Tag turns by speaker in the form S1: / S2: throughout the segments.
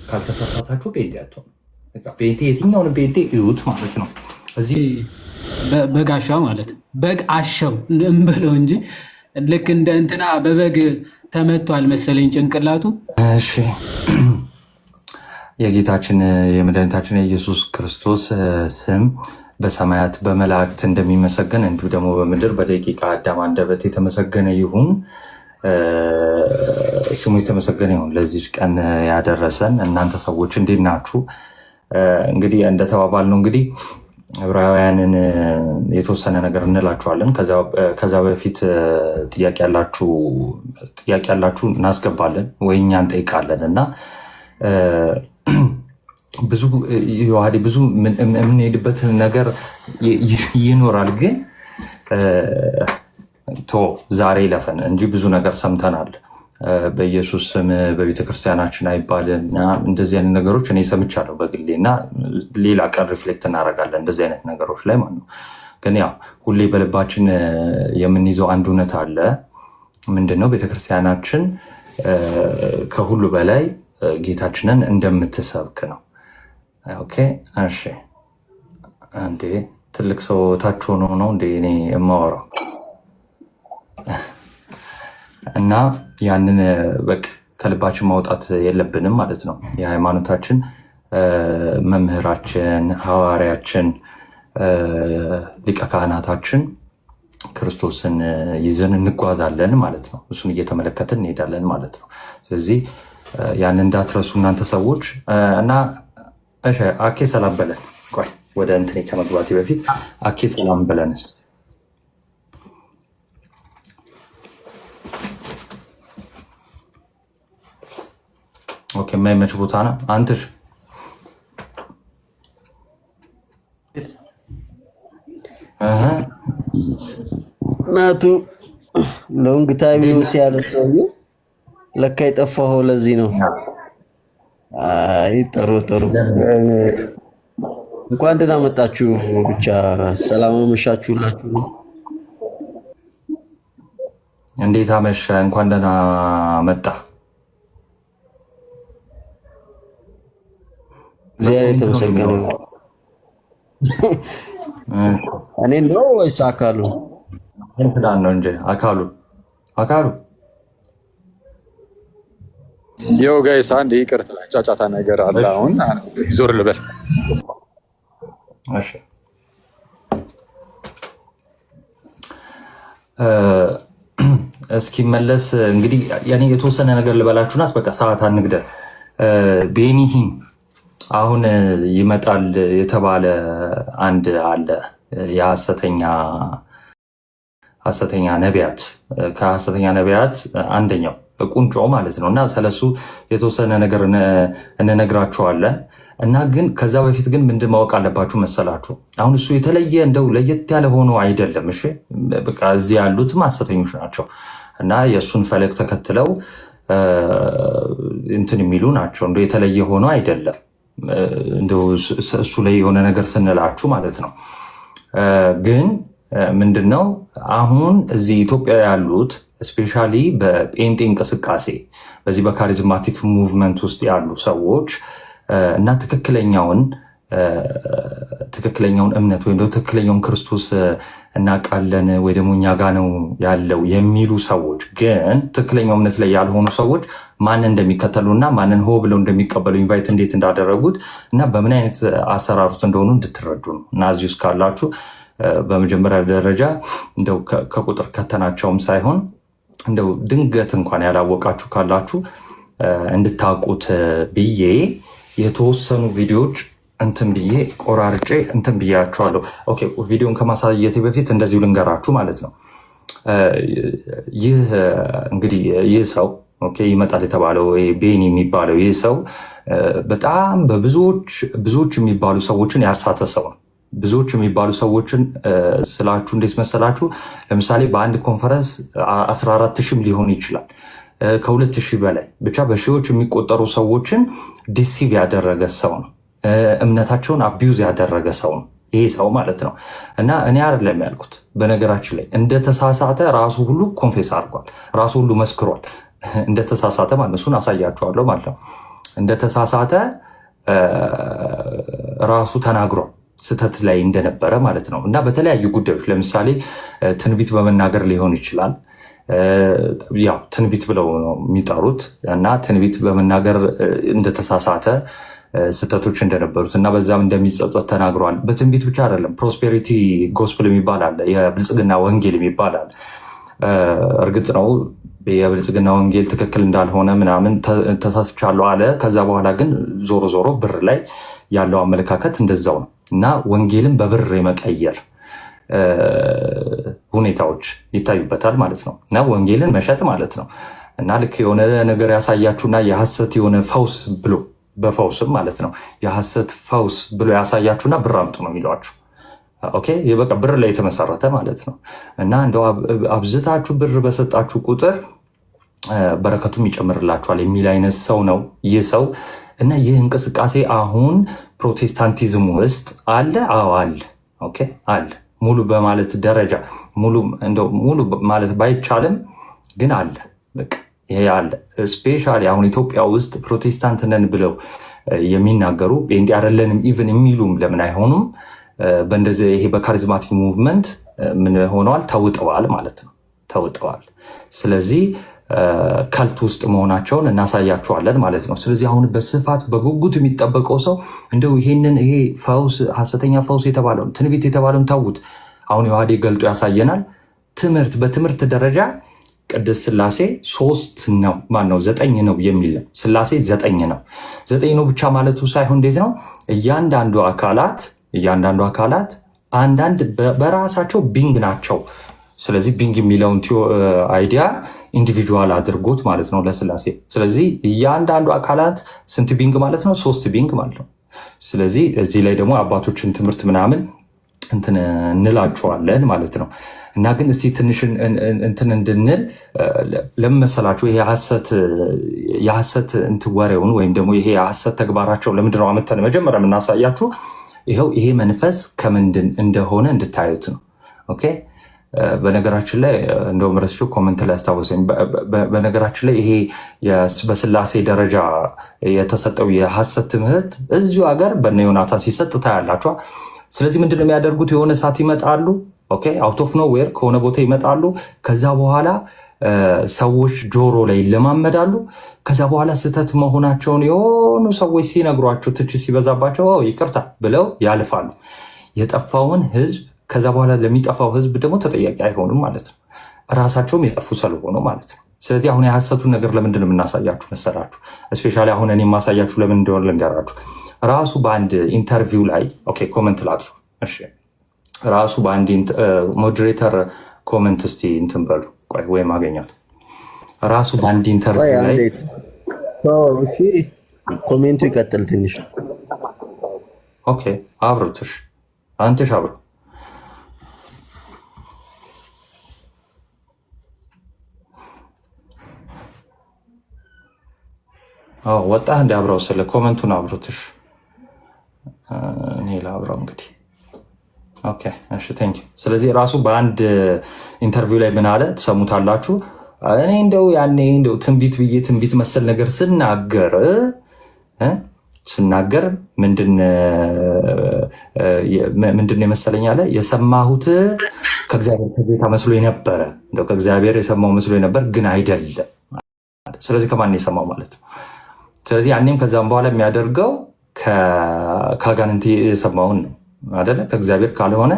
S1: ካልተሳሳታችሁ ጴንጤ አትሆኑ። ጴንጤ የትኛውን ጴንጤ እዩት ማለት ነው። እዚህ
S2: በግ አሻው ማለት በግ አሸው እንበለው እንጂ ልክ እንደ እንትና በበግ ተመቷል መሰለኝ ጭንቅላቱ።
S1: እሺ የጌታችን የመድኃኒታችን የኢየሱስ ክርስቶስ ስም በሰማያት በመላእክት እንደሚመሰገን እንዲሁ ደግሞ በምድር በደቂቀ አዳም አንደበት የተመሰገነ ይሁን። ስሙ የተመሰገነ ይሁን። ለዚህ ቀን ያደረሰን እናንተ ሰዎች እንዴት ናችሁ? እንግዲህ እንደተባባል ነው እንግዲህ ዕብራውያንን የተወሰነ ነገር እንላችኋለን። ከዛ በፊት ጥያቄ ያላችሁ እናስገባለን ወይ እኛ እንጠይቃለን እና ብዙ የዋህዲ ብዙ የምንሄድበት ነገር ይኖራል። ግን ዛሬ ለፈን እንጂ ብዙ ነገር ሰምተናል። በኢየሱስ ስም በቤተክርስቲያናችን አይባልም እንደዚህ አይነት ነገሮች እኔ ሰምቻለሁ በግሌ እና ሌላ ቀን ሪፍሌክት እናደርጋለን እንደዚህ አይነት ነገሮች ላይ ማለት ነው። ግን ያው ሁሌ በልባችን የምንይዘው አንድ እውነት አለ። ምንድነው? ቤተክርስቲያናችን ከሁሉ በላይ ጌታችንን እንደምትሰብክ ነው። ኦኬ እሺ። አንዴ ትልቅ ሰው ታች ሆኖ ነው እንዴ እኔ የማወራው? እና ያንን በቃ ከልባችን ማውጣት የለብንም ማለት ነው። የሃይማኖታችን መምህራችን፣ ሐዋርያችን፣ ሊቀ ካህናታችን ክርስቶስን ይዘን እንጓዛለን ማለት ነው። እሱን እየተመለከትን እንሄዳለን ማለት ነው። ስለዚህ ያን እንዳትረሱ እናንተ ሰዎች እና እሺ። አኬ ሰላም በለን። ቆይ ወደ እንትኔ ከመግባቴ በፊት አኬ ሰላም በለን። ኦኬ የማይመች ቦታ ነው። አንተሽ
S3: ናቱ ሎንግ ታይም ነው ሲያደርሰው ለካ የጠፋኸው ለዚህ ነው። አይ ጥሩ እንኳን ደህና መጣችሁ። ብቻ ሰላም አመሻችሁላችሁ።
S1: እንዴት አመሸ? እንኳን ደህና መጣ።
S3: እግዚአብሔር የተመሰገነ ነው። እኔ ነው ወይስ አካሉ?
S1: እንትን ነው እንጂ አካሉ
S4: ዮ ጋይስ አንድ ይቅርታ ጫጫታ ነገር አለ። አሁን ዞር ልበል።
S1: እሺ እስኪመለስ እንግዲህ ያኔ የተወሰነ ነገር ልበላችሁና በቃ ሰዓት አንግደል። ቤኒሂም አሁን ይመጣል የተባለ አንድ አለ የሐሰተኛ ነቢያት ከሐሰተኛ ነቢያት አንደኛው ቁንጮ ማለት ነው። እና ስለሱ የተወሰነ ነገር እንነግራችኋለን። እና ግን ከዛ በፊት ግን ምንድን ማወቅ አለባችሁ መሰላችሁ? አሁን እሱ የተለየ እንደው ለየት ያለ ሆኖ አይደለም። እሺ በቃ እዚህ ያሉትም ሐሰተኞች ናቸው እና የእሱን ፈለግ ተከትለው እንትን የሚሉ ናቸው። እንደው የተለየ ሆኖ አይደለም። እንደው እሱ ላይ የሆነ ነገር ስንላችሁ ማለት ነው። ግን ምንድነው አሁን እዚህ ኢትዮጵያ ያሉት ስፔሻሊ በጴንጤ እንቅስቃሴ በዚህ በካሪዝማቲክ ሙቭመንት ውስጥ ያሉ ሰዎች እና ትክክለኛውን እምነት ወይም ደግሞ ትክክለኛውን ክርስቶስ እናውቃለን ወይ ደግሞ እኛ ጋ ነው ያለው የሚሉ ሰዎች ግን ትክክለኛው እምነት ላይ ያልሆኑ ሰዎች ማንን እንደሚከተሉና ማንን ሆ ብለው እንደሚቀበሉ ኢንቫይት እንዴት እንዳደረጉት እና በምን አይነት አሰራር ውስጥ እንደሆኑ እንድትረዱ ነው። እና እዚህ ውስጥ ካላችሁ በመጀመሪያ ደረጃ እንደው ከቁጥር ከተናቸውም ሳይሆን እንደው ድንገት እንኳን ያላወቃችሁ ካላችሁ እንድታውቁት ብዬ የተወሰኑ ቪዲዮዎች እንትን ብዬ ቆራርጬ እንትን ብያችኋለሁ። ኦኬ ቪዲዮን ከማሳየቴ በፊት እንደዚሁ ልንገራችሁ ማለት ነው። ይህ እንግዲህ ይህ ሰው ኦኬ ይመጣል የተባለው ቤኒ የሚባለው ይህ ሰው በጣም ብዙዎች የሚባሉ ሰዎችን ያሳተ ሰው ነው። ብዙዎች የሚባሉ ሰዎችን ስላችሁ እንዴት መሰላችሁ? ለምሳሌ በአንድ ኮንፈረንስ 14,000 ሊሆን ይችላል ከ2,000 በላይ ብቻ በሺዎች የሚቆጠሩ ሰዎችን ዲሲቭ ያደረገ ሰው ነው። እምነታቸውን አቢዩዝ ያደረገ ሰው ነው ይሄ ሰው ማለት ነው። እና እኔ አይደለም ያልኩት፣ በነገራችን ላይ እንደተሳሳተ ራሱ ሁሉ ኮንፌስ አድርጓል፣ ራሱ ሁሉ መስክሯል እንደተሳሳተ ማለት እሱን አሳያችኋለሁ ማለት ነው። እንደተሳሳተ ራሱ ተናግሯል። ስህተት ላይ እንደነበረ ማለት ነው። እና በተለያዩ ጉዳዮች ለምሳሌ ትንቢት በመናገር ሊሆን ይችላል። ያው ትንቢት ብለው ነው የሚጠሩት እና ትንቢት በመናገር እንደተሳሳተ ስህተቶች እንደነበሩት እና በዛም እንደሚጸጸት ተናግሯል። በትንቢት ብቻ አይደለም፣ ፕሮስፔሪቲ ጎስፕል የሚባል አለ፣ የብልጽግና ወንጌል የሚባል አለ። እርግጥ ነው የብልጽግና ወንጌል ትክክል እንዳልሆነ ምናምን ተሳስቻለሁ አለ። ከዛ በኋላ ግን ዞሮ ዞሮ ብር ላይ ያለው አመለካከት እንደዛው ነው እና ወንጌልን በብር የመቀየር ሁኔታዎች ይታዩበታል ማለት ነው። እና ወንጌልን መሸጥ ማለት ነው። እና ልክ የሆነ ነገር ያሳያችሁና የሐሰት የሆነ ፈውስ ብሎ በፈውስም ማለት ነው የሐሰት ፈውስ ብሎ ያሳያችሁና ብር አምጡ ነው የሚለዋችሁ። ኦኬ በቃ ብር ላይ የተመሰረተ ማለት ነው። እና እንደው አብዝታችሁ ብር በሰጣችሁ ቁጥር በረከቱም ይጨምርላችኋል የሚል አይነት ሰው ነው ይህ ሰው። እና ይህ እንቅስቃሴ አሁን ፕሮቴስታንቲዝም ውስጥ አለ። አዎ አለ። ኦኬ አለ። ሙሉ በማለት ደረጃ ሙሉ ማለት ባይቻልም ግን አለ። በቃ ይሄ አለ። ስፔሻሊ አሁን ኢትዮጵያ ውስጥ ፕሮቴስታንት ነን ብለው የሚናገሩ ጴንጤ አይደለንም ኢቭን የሚሉም ለምን አይሆኑም? በእንደዚህ ይሄ በካሪዝማቲክ ሙቭመንት ምን ሆነዋል? ተውጠዋል ማለት ነው። ተውጠዋል። ስለዚህ ከልት ውስጥ መሆናቸውን እናሳያቸዋለን ማለት ነው። ስለዚህ አሁን በስፋት በጉጉት የሚጠበቀው ሰው እንደው ይሄ ፈውስ ሐሰተኛ ፈውስ የተባለውን ትንቢት የተባለውን ታውት አሁን ዮሐዴ ገልጦ ያሳየናል። በትምህርት ደረጃ ቅድስት ሥላሴ 3 ነው ማነው 9 ነው የሚል ነው። ሥላሴ 9 ነው። 9 ነው ብቻ ማለቱ ሳይሆን እንዴት ነው እያንዳንዱ አካላት አንዳንድ በራሳቸው ቢንግ ናቸው። ስለዚህ ቢንግ የሚለውን አይዲያ ኢንዲቪጁዋል አድርጎት ማለት ነው ለሥላሴ። ስለዚህ እያንዳንዱ አካላት ስንት ቢንግ ማለት ነው? 3 ቢንግ ማለት ነው። ስለዚህ እዚህ ላይ ደግሞ አባቶችን ትምህርት ምናምን እንትን እንላቸዋለን ማለት ነው። እና ግን እስቲ ትንሽ እንትን እንድንል ለመሰላችሁ ይሄ የሐሰት እንትን ወሬውን ወይም ደግሞ ይሄ የሐሰት ተግባራቸው ለምንድን ነው አመተን መጀመሪያ የምናሳያችሁ? ይሄ መንፈስ ከምንድን እንደሆነ እንድታዩት ነው። ኦኬ በነገራችን ላይ እንደውም ረስቼው ኮመንት ላይ አስታወሰኝ። በነገራችን ላይ ይሄ በሥላሴ ደረጃ የተሰጠው የሐሰት ትምህርት እዚሁ ሀገር በነ ዮናታን ሲሰጥ ታያላችኋ። ስለዚህ ምንድን ነው የሚያደርጉት? የሆነ ሰዓት ይመጣሉ። ኦኬ አውት ኦፍ ኖዌር ከሆነ ቦታ ይመጣሉ። ከዛ በኋላ ሰዎች ጆሮ ላይ ይለማመዳሉ። ከዛ በኋላ ስህተት መሆናቸውን የሆኑ ሰዎች ሲነግሯቸው ትችት ሲበዛባቸው ይቅርታ ብለው ያልፋሉ። የጠፋውን ህዝብ ከዛ በኋላ ለሚጠፋው ህዝብ ደግሞ ተጠያቂ አይሆኑም ማለት ነው። ራሳቸውም የጠፉ ስለሆኑ ማለት ነው። ስለዚህ አሁን የሐሰቱን ነገር ለምንድን ነው የምናሳያችሁ መሰላችሁ? እስፔሻሊ አሁን እኔ የማሳያችሁ ለምን እንደሆነ ልንገራችሁ። ራሱ በአንድ ኢንተርቪው ላይ ኦኬ ኮመንት ላጥፉ። እሺ ራሱ በአንድ ሞዴሬተር ኮመንት እስቲ እንትን በሉ ቆይ ወይም አገኛት። ራሱ በአንድ ኢንተርቪው ላይ
S3: ኮሜንቱ ይቀጥል ትንሽ።
S1: ኦኬ አብሩትሽ አንተሽ አብሩ። ወጣ እንዲ አብረው ስለ ኮመንቱን አብሩትሽ። እኔ ላብራው እንግዲህ። ኦኬ እሺ ቴንክ ዩ። ስለዚህ ራሱ በአንድ ኢንተርቪው ላይ ምን አለ ትሰሙታላችሁ። እኔ እንደው ያኔ እንደው ትንቢት ብዬ ትንቢት መሰል ነገር ስናገር ምንድን የመሰለኝ አለ የሰማሁት ከእግዚአብሔር ከጌታ መስሎ ነበረ። እንደው ከእግዚአብሔር የሰማው መስሎ ነበር ግን አይደለም። ስለዚህ ከማን የሰማው ማለት ነው። ስለዚህ ያኔም ከዛም በኋላ የሚያደርገው ከአጋንንት የሰማውን ነው አይደለ? ከእግዚአብሔር ካልሆነ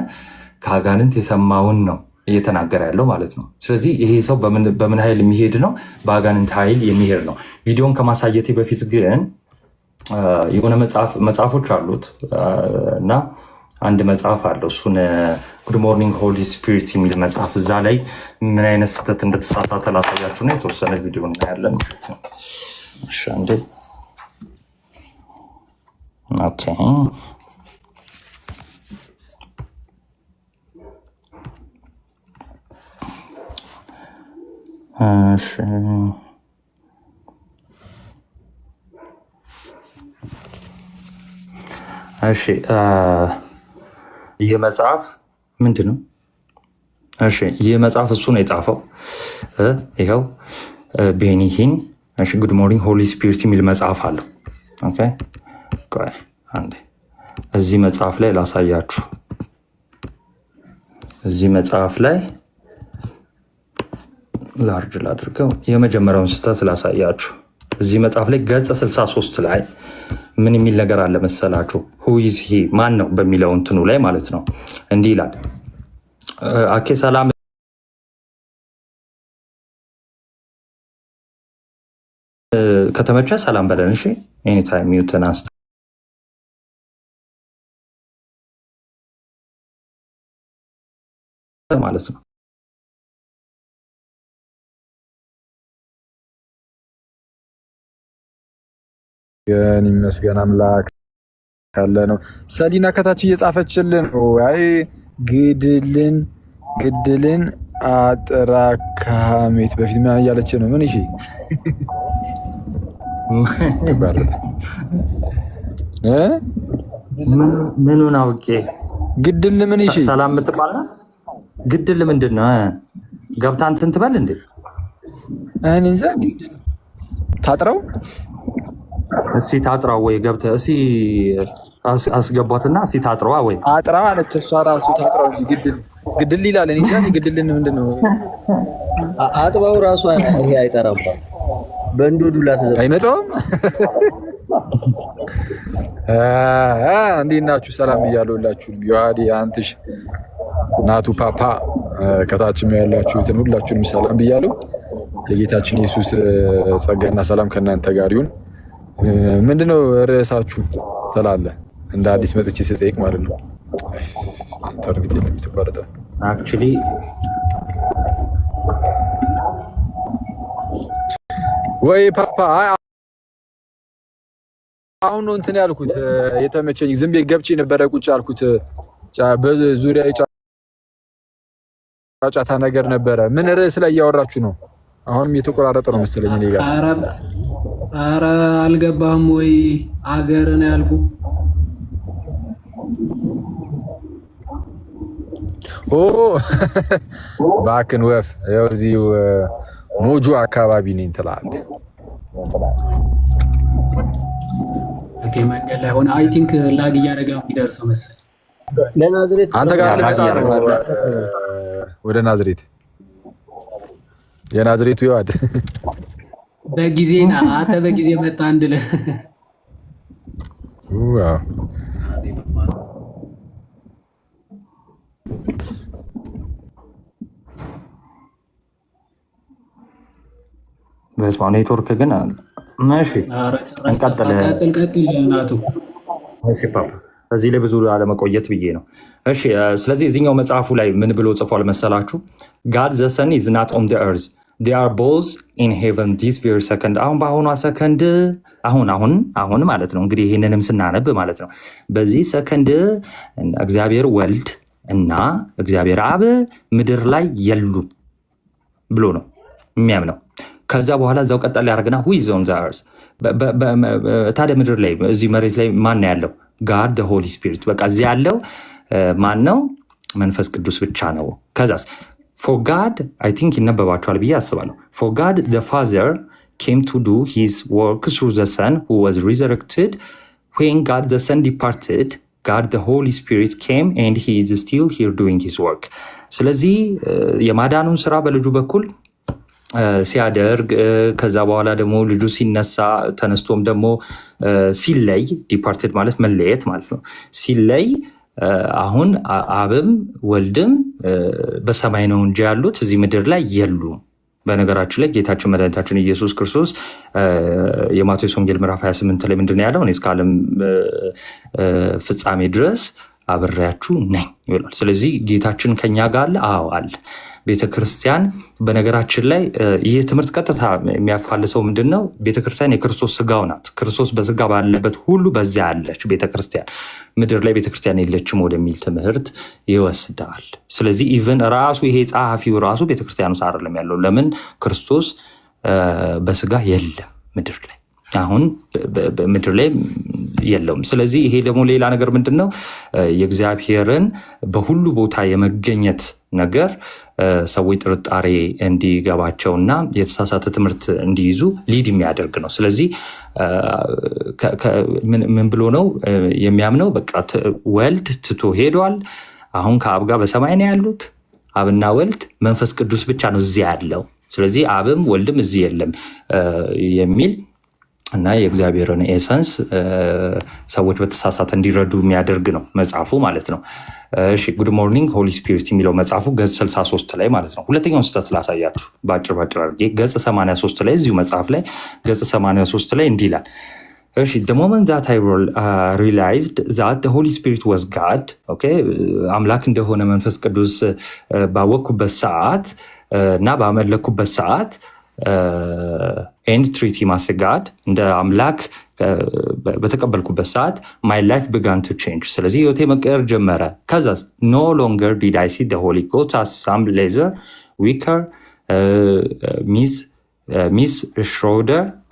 S1: ከአጋንንት የሰማውን ነው እየተናገረ ያለው ማለት ነው። ስለዚህ ይሄ ሰው በምን ኃይል የሚሄድ ነው? በአጋንንት ኃይል የሚሄድ ነው። ቪዲዮን ከማሳየቴ በፊት ግን የሆነ መጽሐፎች አሉት እና አንድ መጽሐፍ አለው። እሱን ጉድ ሞርኒንግ ሆሊ ስፒሪት የሚል መጽሐፍ፣ እዛ ላይ ምን አይነት ስህተት እንደተሳሳተ ላሳያችሁ ነው። የተወሰነ ቪዲዮ እናያለን ማለት ነው። እሺ አንዴ ኦኬ እሺ ይህ መጽሐፍ ምንድን ነው? እሺ ይህ መጽሐፍ እሱ ነው የጻፈው። ይኸው ቤኒሂን እሺ ጉድ ሞርኒንግ ሆሊ ስፒሪት የሚል መጽሐፍ አለው። ኦኬ ቆይ አንዴ እዚህ መጽሐፍ ላይ ላሳያችሁ። እዚህ መጽሐፍ ላይ ላርጅ ላድርገው፣ የመጀመሪያውን ስህተት ላሳያችሁ። እዚህ መጽሐፍ ላይ ገጽ 63 ላይ ምን የሚል ነገር አለ መሰላችሁ? who is he ማን ነው በሚለው እንትኑ ላይ ማለት ነው። እንዲህ ይላል። አኬ ሰላም ከተመቸ ሰላም በለን። እሺ ኤኒታይም ሚውትን አንስተ ማለት ነው።
S4: ግን ይመስገን አምላክ ካለ ነው። ሰሊና ከታች እየጻፈችልን ነው። አይ ግድልን አጥራካሜት በፊት ምን እያለች ነው? ምን እሺ
S1: ምኑን አውቄ
S4: ግድል ምን እሺ
S1: ሰላም የምትባል ግድል ምንድን ነው? ገብታ እንትን ትበል እንዴ?
S4: እኔ እንጃ ታጥረው
S1: እስቲ ታጥራው ወይ ገብተህ እስቲ አስገቧትና እስቲ ታጥረዋ ወይ
S4: አጥራ ማለት እሷ ራሱ ታጥራው እንጂ ግድል ይላል። እኔ እንጃ ግድልን ምንድነው?
S3: አጥባው ራሱ ይሄ አይጠራም። በእንዶዱላ ተዘ
S4: አይመጣውም። እንዴት ናችሁ? ሰላም እያለሁላችሁ ዮሐዲ አንትሽ ናቱ ፓፓ ከታችም ያላችሁትን ሁላችሁንም ሰላም ብያለሁ። የጌታችን ኢየሱስ ጸጋና ሰላም ከእናንተ ጋር ይሁን። ምንድነው ርዕሳችሁ ስላለ እንደ አዲስ መጥቼ ስጠይቅ ማለት ነው። ኢንተርኔት የለም ተቋረጠ።
S1: አክቹሊ
S4: ወይ ፓፓ አሁን ነው እንትን ያልኩት የተመቸኝ። ዝም ብዬ ገብቼ ነበረ ቁጭ ያልኩት በዙሪያ ጫጫታ ነገር ነበረ። ምን ርዕስ ላይ እያወራችሁ ነው? አሁንም የተቆራረጠ ነው መሰለኝ እኔ ጋር።
S2: ኧረ አልገባህም ወይ? አገርን ያልኩ
S4: ባክን ወፍ ያው እዚሁ ሞጆ አካባቢ ነኝ ትላለህ።
S2: ኦኬ መንገድ ላይ ሆነ። አይ ቲንክ ላግ እያደረገ ነው የሚደርሰው መሰለኝ።
S3: ለናዝሬት
S4: አንተ ጋር ወደ ናዝሬት የናዝሬቱ ይዋድ
S2: በጊዜ አንተ በጊዜ መጣ አንድ ለ
S4: ዋው
S1: በስማ ኔትወርክ ግን እሺ፣ እንቀጥል
S2: ናቱ።
S1: እሺ ፓፓ እዚህ ላይ ብዙ አለመቆየት ብዬ ነው። እሺ ስለዚህ እዚህኛው መጽሐፉ ላይ ምን ብሎ ጽፏል መሰላችሁ? God the Son is not on the earth. They are both in heaven this very second. አሁን በአሁኗ ሰከንድ አሁን ማለት ነው እንግዲህ ይህንንም ስናነብ ማለት ነው በዚህ ሰከንድ እግዚአብሔር ወልድ እና እግዚአብሔር አብ ምድር ላይ የሉም ብሎ ነው የሚያምነው። ከዛ በኋላ እዛው ቀጠል ያደርግና who is on the earth? ታዲያ ምድር ላይ እዚህ መሬት ላይ ማን ያለው? God the Holy Spirit። በቃ እዚህ ያለው ማን ነው? መንፈስ ቅዱስ ብቻ ነው። ከዛስ for God I think ይነበባቸዋል ብዬ አስባለሁ። for God the Father came to do his work through the Son who was resurrected. When God the Son departed, God the Holy Spirit came and he is still here doing his work. ስለዚህ የማዳኑን ስራ በልጁ በኩል ሲያደርግ ከዛ በኋላ ደግሞ ልጁ ሲነሳ ተነስቶም ደግሞ ሲለይ ዲፓርትድ ማለት መለየት ማለት ነው። ሲለይ አሁን አብም ወልድም በሰማይ ነው እንጂ ያሉት እዚህ ምድር ላይ የሉም። በነገራችን ላይ ጌታችን መድኃኒታችን ኢየሱስ ክርስቶስ የማቴዎስ ወንጌል ምዕራፍ 28 ላይ ምንድን ነው ያለው? እኔ እስከ ዓለም ፍጻሜ ድረስ አብሬያችሁ ነኝ ይላል። ስለዚህ ጌታችን ከኛ ጋር አለ። አዎ አለ። ቤተክርስቲያን በነገራችን ላይ ይህ ትምህርት ቀጥታ የሚያፋልሰው ምንድን ነው? ቤተክርስቲያን የክርስቶስ ስጋው ናት። ክርስቶስ በስጋ ባለበት ሁሉ በዚያ አለች ቤተክርስቲያን። ምድር ላይ ቤተክርስቲያን የለችም ወደሚል ትምህርት ይወስዳል። ስለዚህ ኢቨን ራሱ ይሄ ጸሐፊው ራሱ ቤተክርስቲያን ውስጥ አይደለም ያለው። ለምን? ክርስቶስ በስጋ የለም ምድር ላይ አሁን በምድር ላይ የለውም። ስለዚህ ይሄ ደግሞ ሌላ ነገር ምንድን ነው? የእግዚአብሔርን በሁሉ ቦታ የመገኘት ነገር ሰዎች ጥርጣሬ እንዲገባቸውና የተሳሳተ ትምህርት እንዲይዙ ሊድ የሚያደርግ ነው። ስለዚህ ምን ብሎ ነው የሚያምነው? በቃ ወልድ ትቶ ሄዷል። አሁን ከአብ ጋር በሰማይ ነው ያሉት። አብና ወልድ መንፈስ ቅዱስ ብቻ ነው እዚህ ያለው። ስለዚህ አብም ወልድም እዚህ የለም የሚል እና የእግዚአብሔርን ኤሰንስ ሰዎች በተሳሳተ እንዲረዱ የሚያደርግ ነው መጽሐፉ ማለት ነው። እሺ ጉድ ሞርኒንግ ሆሊ ስፒሪት የሚለው መጽሐፉ ገጽ 63 ላይ ማለት ነው። ሁለተኛውን ስህተት ላሳያችሁ በአጭር አድርጌ። ገጽ 83 ላይ እዚሁ መጽሐፍ ላይ ገጽ 83 ላይ እንዲህ ይላል። እሺ the moment that I realized that the Holy Spirit was God, okay, አምላክ እንደሆነ መንፈስ ቅዱስ ባወቅኩበት ሰዓት እና ባመለኩበት ሰዓት and treat him as a God እንደ አምላክ በተቀበልኩበት ሰዓት my life began to change። ስለዚህ ህይወቴ መቀየር ጀመረ። ከዛስ no longer did I see the Holy Ghost as some laser weaker ሚስ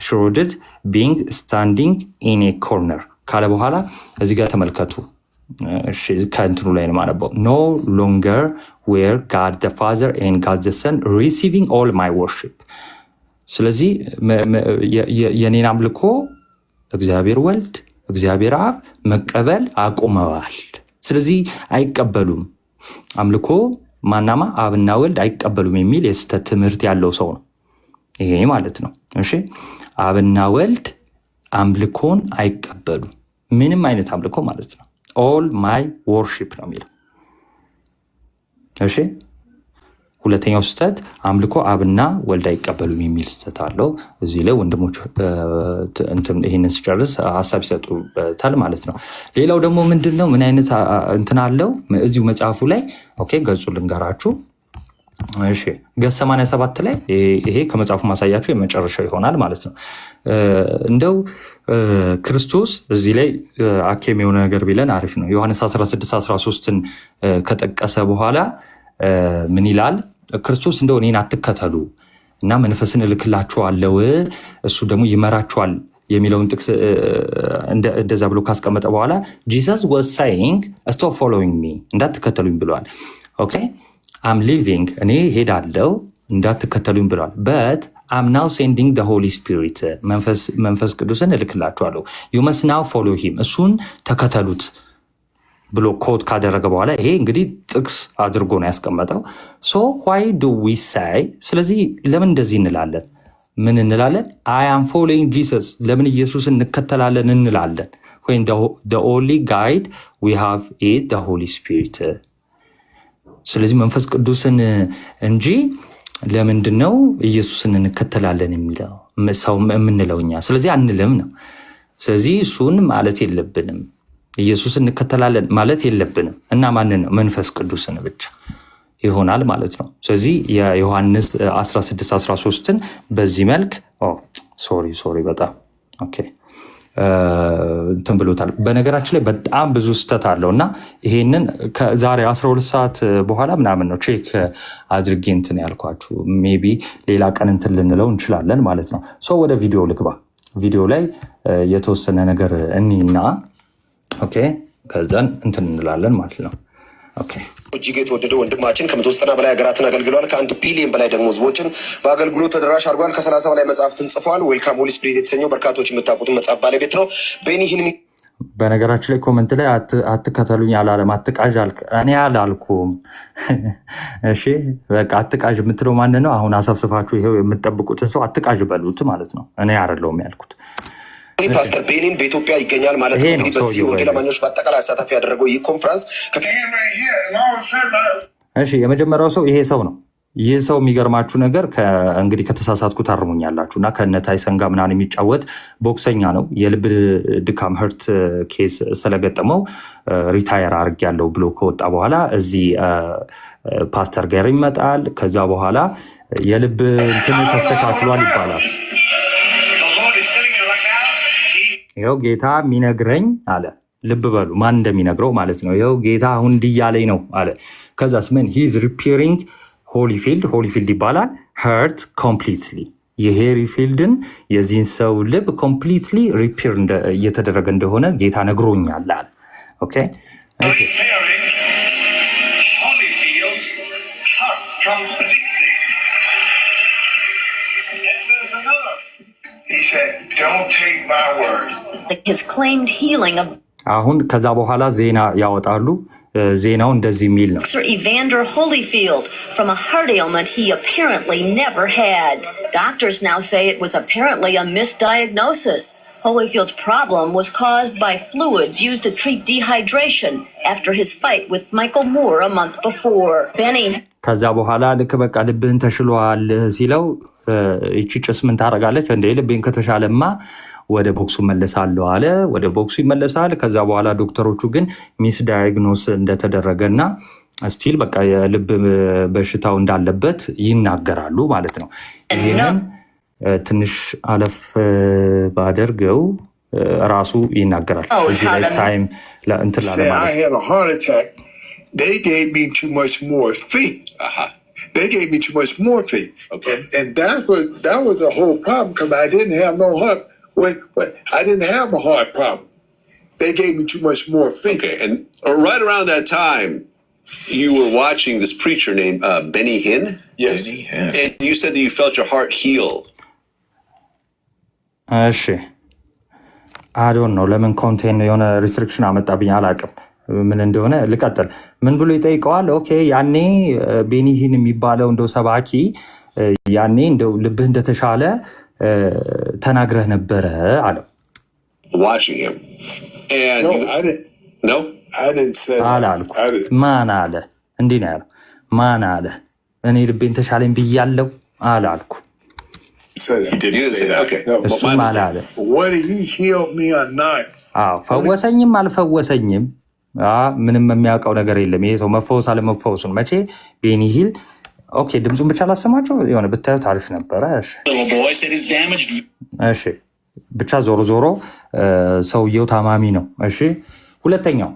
S1: ሽሮድድ ቢንግ ስታንዲንግ ኢን ኤ ኮርነር ካለ በኋላ እዚህ ጋር ተመልከቱ። ከእንትኑ ላይ ነው የማነበው። ኖ ሎንገር ዌር ጋድ ዘ ፋዘር ኤንድ ጋድ ዘ ሰን ሪሲቪንግ ኦል ማይ ወርሺፕ። ስለዚህ የኔን አምልኮ እግዚአብሔር ወልድ እግዚአብሔር አብ መቀበል አቁመዋል። ስለዚህ አይቀበሉም። አምልኮ ማናማ አብና ወልድ አይቀበሉም የሚል የስህተት ትምህርት ያለው ሰው ነው ይሄ ማለት ነው። እሺ አብና ወልድ አምልኮን አይቀበሉም፣ ምንም አይነት አምልኮ ማለት ነው። ኦል ማይ ወርሺፕ ነው የሚለው። እሺ ሁለተኛው ስህተት አምልኮ አብና ወልድ አይቀበሉም የሚል ስህተት አለው። እዚህ ላይ ወንድሞች ይህንን ሲጨርስ ሀሳብ ይሰጡበታል ማለት ነው። ሌላው ደግሞ ምንድን ነው ምን አይነት እንትን አለው እዚሁ መጽሐፉ ላይ ኦኬ ገጹ ልንገራችሁ። እሺ ገጽ 87 ላይ ይሄ ከመጽሐፉ ማሳያችሁ የመጨረሻው ይሆናል ማለት ነው። እንደው ክርስቶስ እዚህ ላይ አኬም የሆነ ነገር ቢለን አሪፍ ነው። ዮሐንስ 16:13ን ከጠቀሰ በኋላ ምን ይላል? ክርስቶስ እንደው እኔን አትከተሉ እና መንፈስን እልክላችኋለሁ እሱ ደግሞ ይመራችኋል የሚለውን ጥቅስ እንደዛ ብሎ ካስቀመጠ በኋላ ጂሰስ was saying stop following me እንዳትከተሉኝ ብለዋል። ኦኬ I'm leaving እኔ ሄዳለሁ እንዳትከተሉኝ ብለዋል። but I'm now sending the Holy Spirit መንፈስ ቅዱስን እልክላችኋለሁ you must now follow him እሱን ተከተሉት ብሎ ኮት ካደረገ በኋላ ይሄ እንግዲህ ጥቅስ አድርጎ ነው ያስቀመጠው። so why do we say ስለዚህ ለምን እንደዚህ እንላለን? ምን እንላለን? I am following Jesus ለምን ኢየሱስን እንከተላለን እንላለን? when the only guide we have is the Holy Spirit ስለዚህ መንፈስ ቅዱስን እንጂ ለምንድን ነው ኢየሱስን እንከተላለን የሚለው ሰው የምንለው እኛ? ስለዚህ አንልም ነው። ስለዚህ እሱን ማለት የለብንም ኢየሱስን እንከተላለን ማለት የለብንም እና ማንን ነው? መንፈስ ቅዱስን ብቻ ይሆናል ማለት ነው። ስለዚህ የዮሐንስ 16:13ን በዚህ መልክ ሶሪ በጣም ኦኬ እንትን ብሎታል። በነገራችን ላይ በጣም ብዙ ስህተት አለው እና ይሄንን ከዛሬ 12 ሰዓት በኋላ ምናምን ነው ቼክ አድርጌ እንትን ያልኳችሁ። ሜቢ ሌላ ቀን እንትን ልንለው እንችላለን ማለት ነው። ወደ ቪዲዮ ልግባ። ቪዲዮ ላይ የተወሰነ ነገር እኒና ኦኬ ከዛን እንትን እንላለን ማለት ነው። ኦኬ
S5: እጅግ የተወደደ ወንድማችን ከ190 በላይ ሀገራትን አገልግሏል። ከ1 ቢሊዮን በላይ ደግሞ ህዝቦችን በአገልግሎት ተደራሽ አድርጓል። ከ30 በላይ መጽሐፍትን ጽፏል። ዌልካም ሆሊ ስፒሪት የተሰኘው በርካቶች የምታውቁትን መጽሐፍ ባለቤት ነው። ቤኒሂን
S1: በነገራችን ላይ ኮመንት ላይ አትከተሉኝ አላለም። አትቃዥ አልክ። እኔ አላልኩም። እሺ በቃ አትቃዥ የምትለው ማን ነው? አሁን አሰብስፋችሁ ይሄው የምትጠብቁትን ሰው አትቃዥ በሉት ማለት ነው። እኔ አይደለሁም ያልኩት።
S5: ፓስተር ቤኒን በኢትዮጵያ ይገኛል ማለት ነው። እንግዲህ በዚህ ወንጌል አማኞች በአጠቃላይ አሳታፊ ያደረገው ይህ ኮንፈረንስ
S1: እሺ የመጀመሪያው ሰው ይሄ ሰው ነው። ይህ ሰው የሚገርማችሁ ነገር እንግዲህ ከተሳሳትኩ ታርሙኛላችሁ እና ከነ ታይሰን ጋር ምናምን የሚጫወት ቦክሰኛ ነው። የልብ ድካም ህርት ኬስ ስለገጠመው ሪታየር አድርጌያለሁ ብሎ ከወጣ በኋላ እዚህ ፓስተር ጋር ይመጣል። ከዛ በኋላ የልብ እንትን ተስተካክሏል ይባላል። ይኸው ጌታ የሚነግረኝ አለ። ልብ በሉ ማን እንደሚነግረው ማለት ነው። ይኸው ጌታ አሁን እንዲያለኝ ነው አለ። ከዛስ ምን ሂዝ ሪፔሪንግ ሆሊፊልድ ይባላል። ሄርት ኮምፕሊትሊ የሄሪ ፊልድን የዚህን ሰው ልብ ኮምፕሊትሊ ሪፔር እየተደረገ እንደሆነ ጌታ ነግሮኛል አለ። ኦኬ አሁን ከዛ በኋላ ዜና ያወጣሉ። ዜናው እንደዚህ የሚል ነው።
S6: Evander Holyfield from a heart ailment he apparently never had. Doctors now say it was apparently a misdiagnosis. Holyfield's problem was caused by fluids used to treat dehydration after his fight with Michael Moore a month before. Benny
S1: ከዛ በኋላ ልክ በቃ ልብህን ተሽሏል ሲለው እቺ ጭስ ምን ታደርጋለች እንዴ? ልብህን ከተሻለማ ወደ ቦክሱ መለሳለሁ አለ። ወደ ቦክሱ ይመለሳል። ከዛ በኋላ ዶክተሮቹ ግን ሚስ ዳያግኖስ እንደተደረገና ስቲል በቃ የልብ በሽታው እንዳለበት ይናገራሉ ማለት ነው። ይህንን ትንሽ አለፍ ባደርገው ራሱ ይናገራል። እዚህ ላይ ታይም እንትን ላለማለት
S7: they gave me too much morphine. They gave me too much morphine. Okay. And that was the whole problem because I didn't have no heart. Wait, I didn't have a heart problem. They gave me too much morphine.
S8: Okay. And right around that time, you were watching this preacher named Benny Hinn?
S7: Yes.
S8: Benny Hinn. And you said that you felt your heart heal.
S1: I don't know. ለምን ኮንቴን የሆነ ሪስትሪክሽን አመጣብኝ አላውቅም። ምን እንደሆነ ልቀጥል። ምን ብሎ ይጠይቀዋል? ኦኬ ያኔ ቤኒሂን የሚባለው እንደው ሰባኪ ያኔ እንደው ልብህ እንደተሻለ ተናግረህ ነበረ አለው። አላልኩ። ማን አለ? እንዲህ ነው ያለው። ማን አለ? እኔ ልቤን ተሻለኝ ብያለሁ አላልኩ። እሱም አላለ። ፈወሰኝም አልፈወሰኝም ምንም የሚያውቀው ነገር የለም። ይሄ ሰው መፈወስ አለመፈወሱን መቼ ቤኒሂል ኦኬ፣ ድምፁን ብቻ ላሰማቸው የሆነ ብታዩት አሪፍ ነበረ። እሺ ብቻ ዞሮ ዞሮ ሰውየው ታማሚ ነው። እሺ ሁለተኛው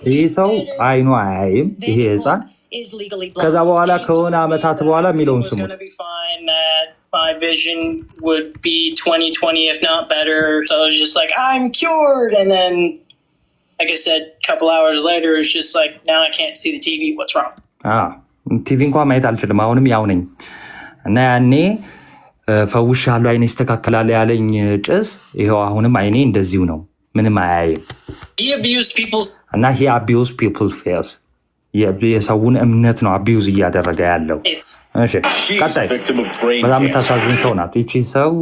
S1: ይህ ሰው አይኑ አያይም። ይሄ ህፃን ከዛ በኋላ ከሆነ አመታት በኋላ የሚለውን ስሙት።
S9: My vision would be 20/20, if not better. So I was just like, I'm cured. And then, like I said, a couple hours later, it's just like, now I can't see the TV. What's wrong?
S1: ቲቪ እንኳን ማየት አልችልም። አሁንም ያው ነኝ እና ያኔ ፈውሻለሁ፣ አይኔ ይስተካከላል ያለኝ ጭስ ይኸው አሁንም አይኔ እንደዚሁ ነው፣ ምንም አያይም።
S9: He abused people's
S1: እና he abused people's faith የሰውን እምነት ነው አቢዩዝ እያደረገ ያለው። እሺ ቀጣይ በጣም የምታሳዝን ሰው ናት ይቺ ሰው።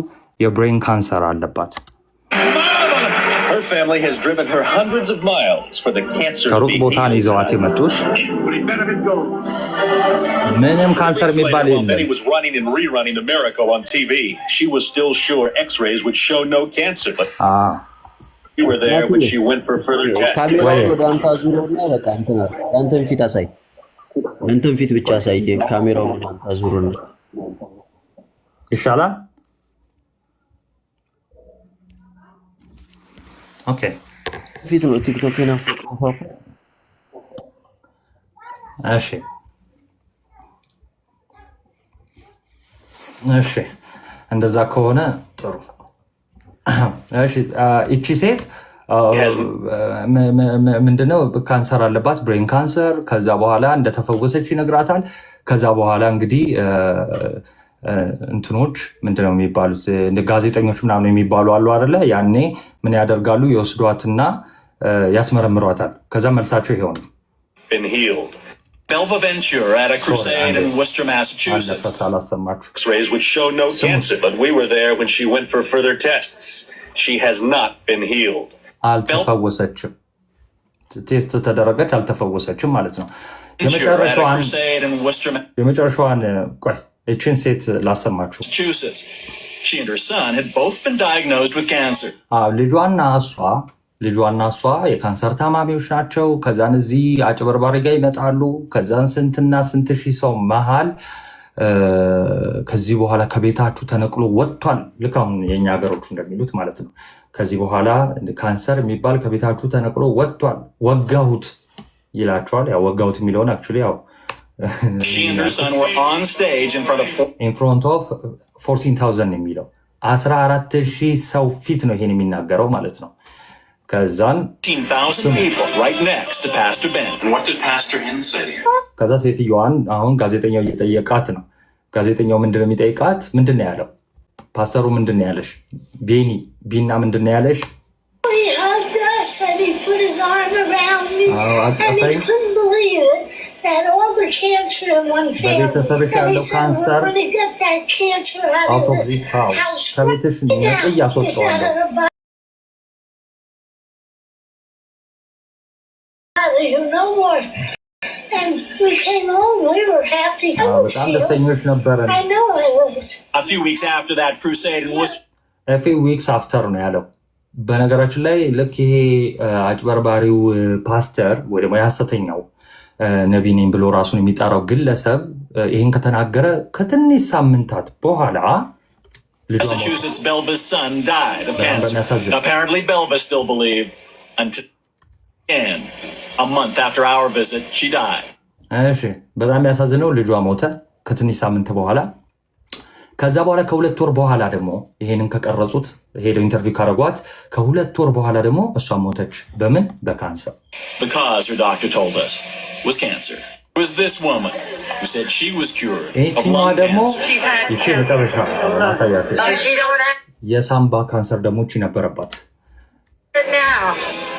S1: የብሬን ካንሰር አለባት። ከሩቅ ቦታ ነው ይዘዋት የመጡት። ምንም ካንሰር የሚባል የለም።
S8: You were there when she went for further tests.
S3: አንተን ፊት ብቻ ሳይ ካሜራው አዙሩና
S1: ይሻላል። ኦኬ
S3: ፊት ነው ቲክቶክ ነው።
S1: እሺ እሺ እንደዛ ከሆነ ጥሩ። እሺ እቺ ሴት ምንድነው ካንሰር አለባት፣ ብሬን ካንሰር። ከዛ በኋላ እንደተፈወሰች ይነግራታል። ከዛ በኋላ እንግዲህ እንትኖች ምንድነው የሚባሉት ጋዜጠኞች ምናምን የሚባሉ አሉ አይደለ? ያኔ ምን ያደርጋሉ? ይወስዷትና ያስመረምሯታል። ከዛ መልሳቸው ይሄው ነው።
S8: Belva Venture at a crusade in Worcester, Massachusetts. X-rays which showed no cancer, but we were there when she went for further tests. She has not been healed.
S1: አልተፈወሰችም። ቴስት ተደረገች፣ አልተፈወሰችም ማለት ነው። የመጨረሻዋን ቆይ እቺን ሴት ላሰማችሁ።
S8: She and her son had both been diagnosed with cancer.
S1: ልጇና እሷ የካንሰር ታማሚዎች ናቸው። ከዛን እዚህ አጭበርባሪ ጋር ይመጣሉ። ከዛን ስንትና ስንት ሺህ ሰው መሃል ከዚህ በኋላ ከቤታችሁ ተነቅሎ ወጥቷል። ልክ አሁን የኛ ሀገሮቹ እንደሚሉት ማለት ነው። ከዚህ በኋላ ካንሰር የሚባል ከቤታችሁ ተነቅሎ ወጥቷል፣ ወጋሁት ይላቸዋል። ያው ወጋሁት የሚለውን አክቹዋሊ ያው
S8: She and her son were on stage in
S1: front of 14,000 የሚለው 14,000 ሰው ፊት ነው ይሄን የሚናገረው ማለት ነው። ከዛን
S8: 15,000 people right next to Pastor Ben. And what did Pastor Ben say?
S1: ከዛ ሴትዮዋን አሁን ጋዜጠኛው እየጠየቃት ነው። ጋዜጠኛው ምንድነው የሚጠይቃት? ምንድነው ያለው? ፓስተሩ ምንድነው ያለሽ? ቢና ምንድነው ያለሽ?
S10: He hugged us and he put his arm around me and he couldn't believe it. That all the cancer in one family. And he said, we're going to get that cancer out of this house. You no more. And we came home, we were happy. I was healed. I know I was.
S8: A few weeks after that crusade in Worcester.
S1: A few weeks after ነው ያለው። በነገራችን ላይ ልክ ይሄ አጭበርባሪው ፓስተር ወይ ደግሞ የሐሰተኛው ነቢይ ነኝ ብሎ ራሱን የሚጠራው ግለሰብ ይሄን ከተናገረ ከትንሽ ሳምንታት በኋላ
S8: Massachusetts Belva's son died of cancer. Apparently Belva still believed until a month after our visit she died.
S1: እሺ በጣም ያሳዝነው ልጇ ሞተ ከትንሽ ሳምንት በኋላ። ከዛ በኋላ ከሁለት ወር በኋላ ደግሞ ይሄንን ከቀረጹት ሄደው ኢንተርቪው ካረጓት ከሁለት ወር በኋላ ደግሞ እሷ ሞተች። በምን? በካንሰር።
S8: Because her doctor told us was cancer. It was this woman who said she was cured of lung cancer.
S1: የሳምባ ካንሰር ደግሞ እቺ ነበረባት።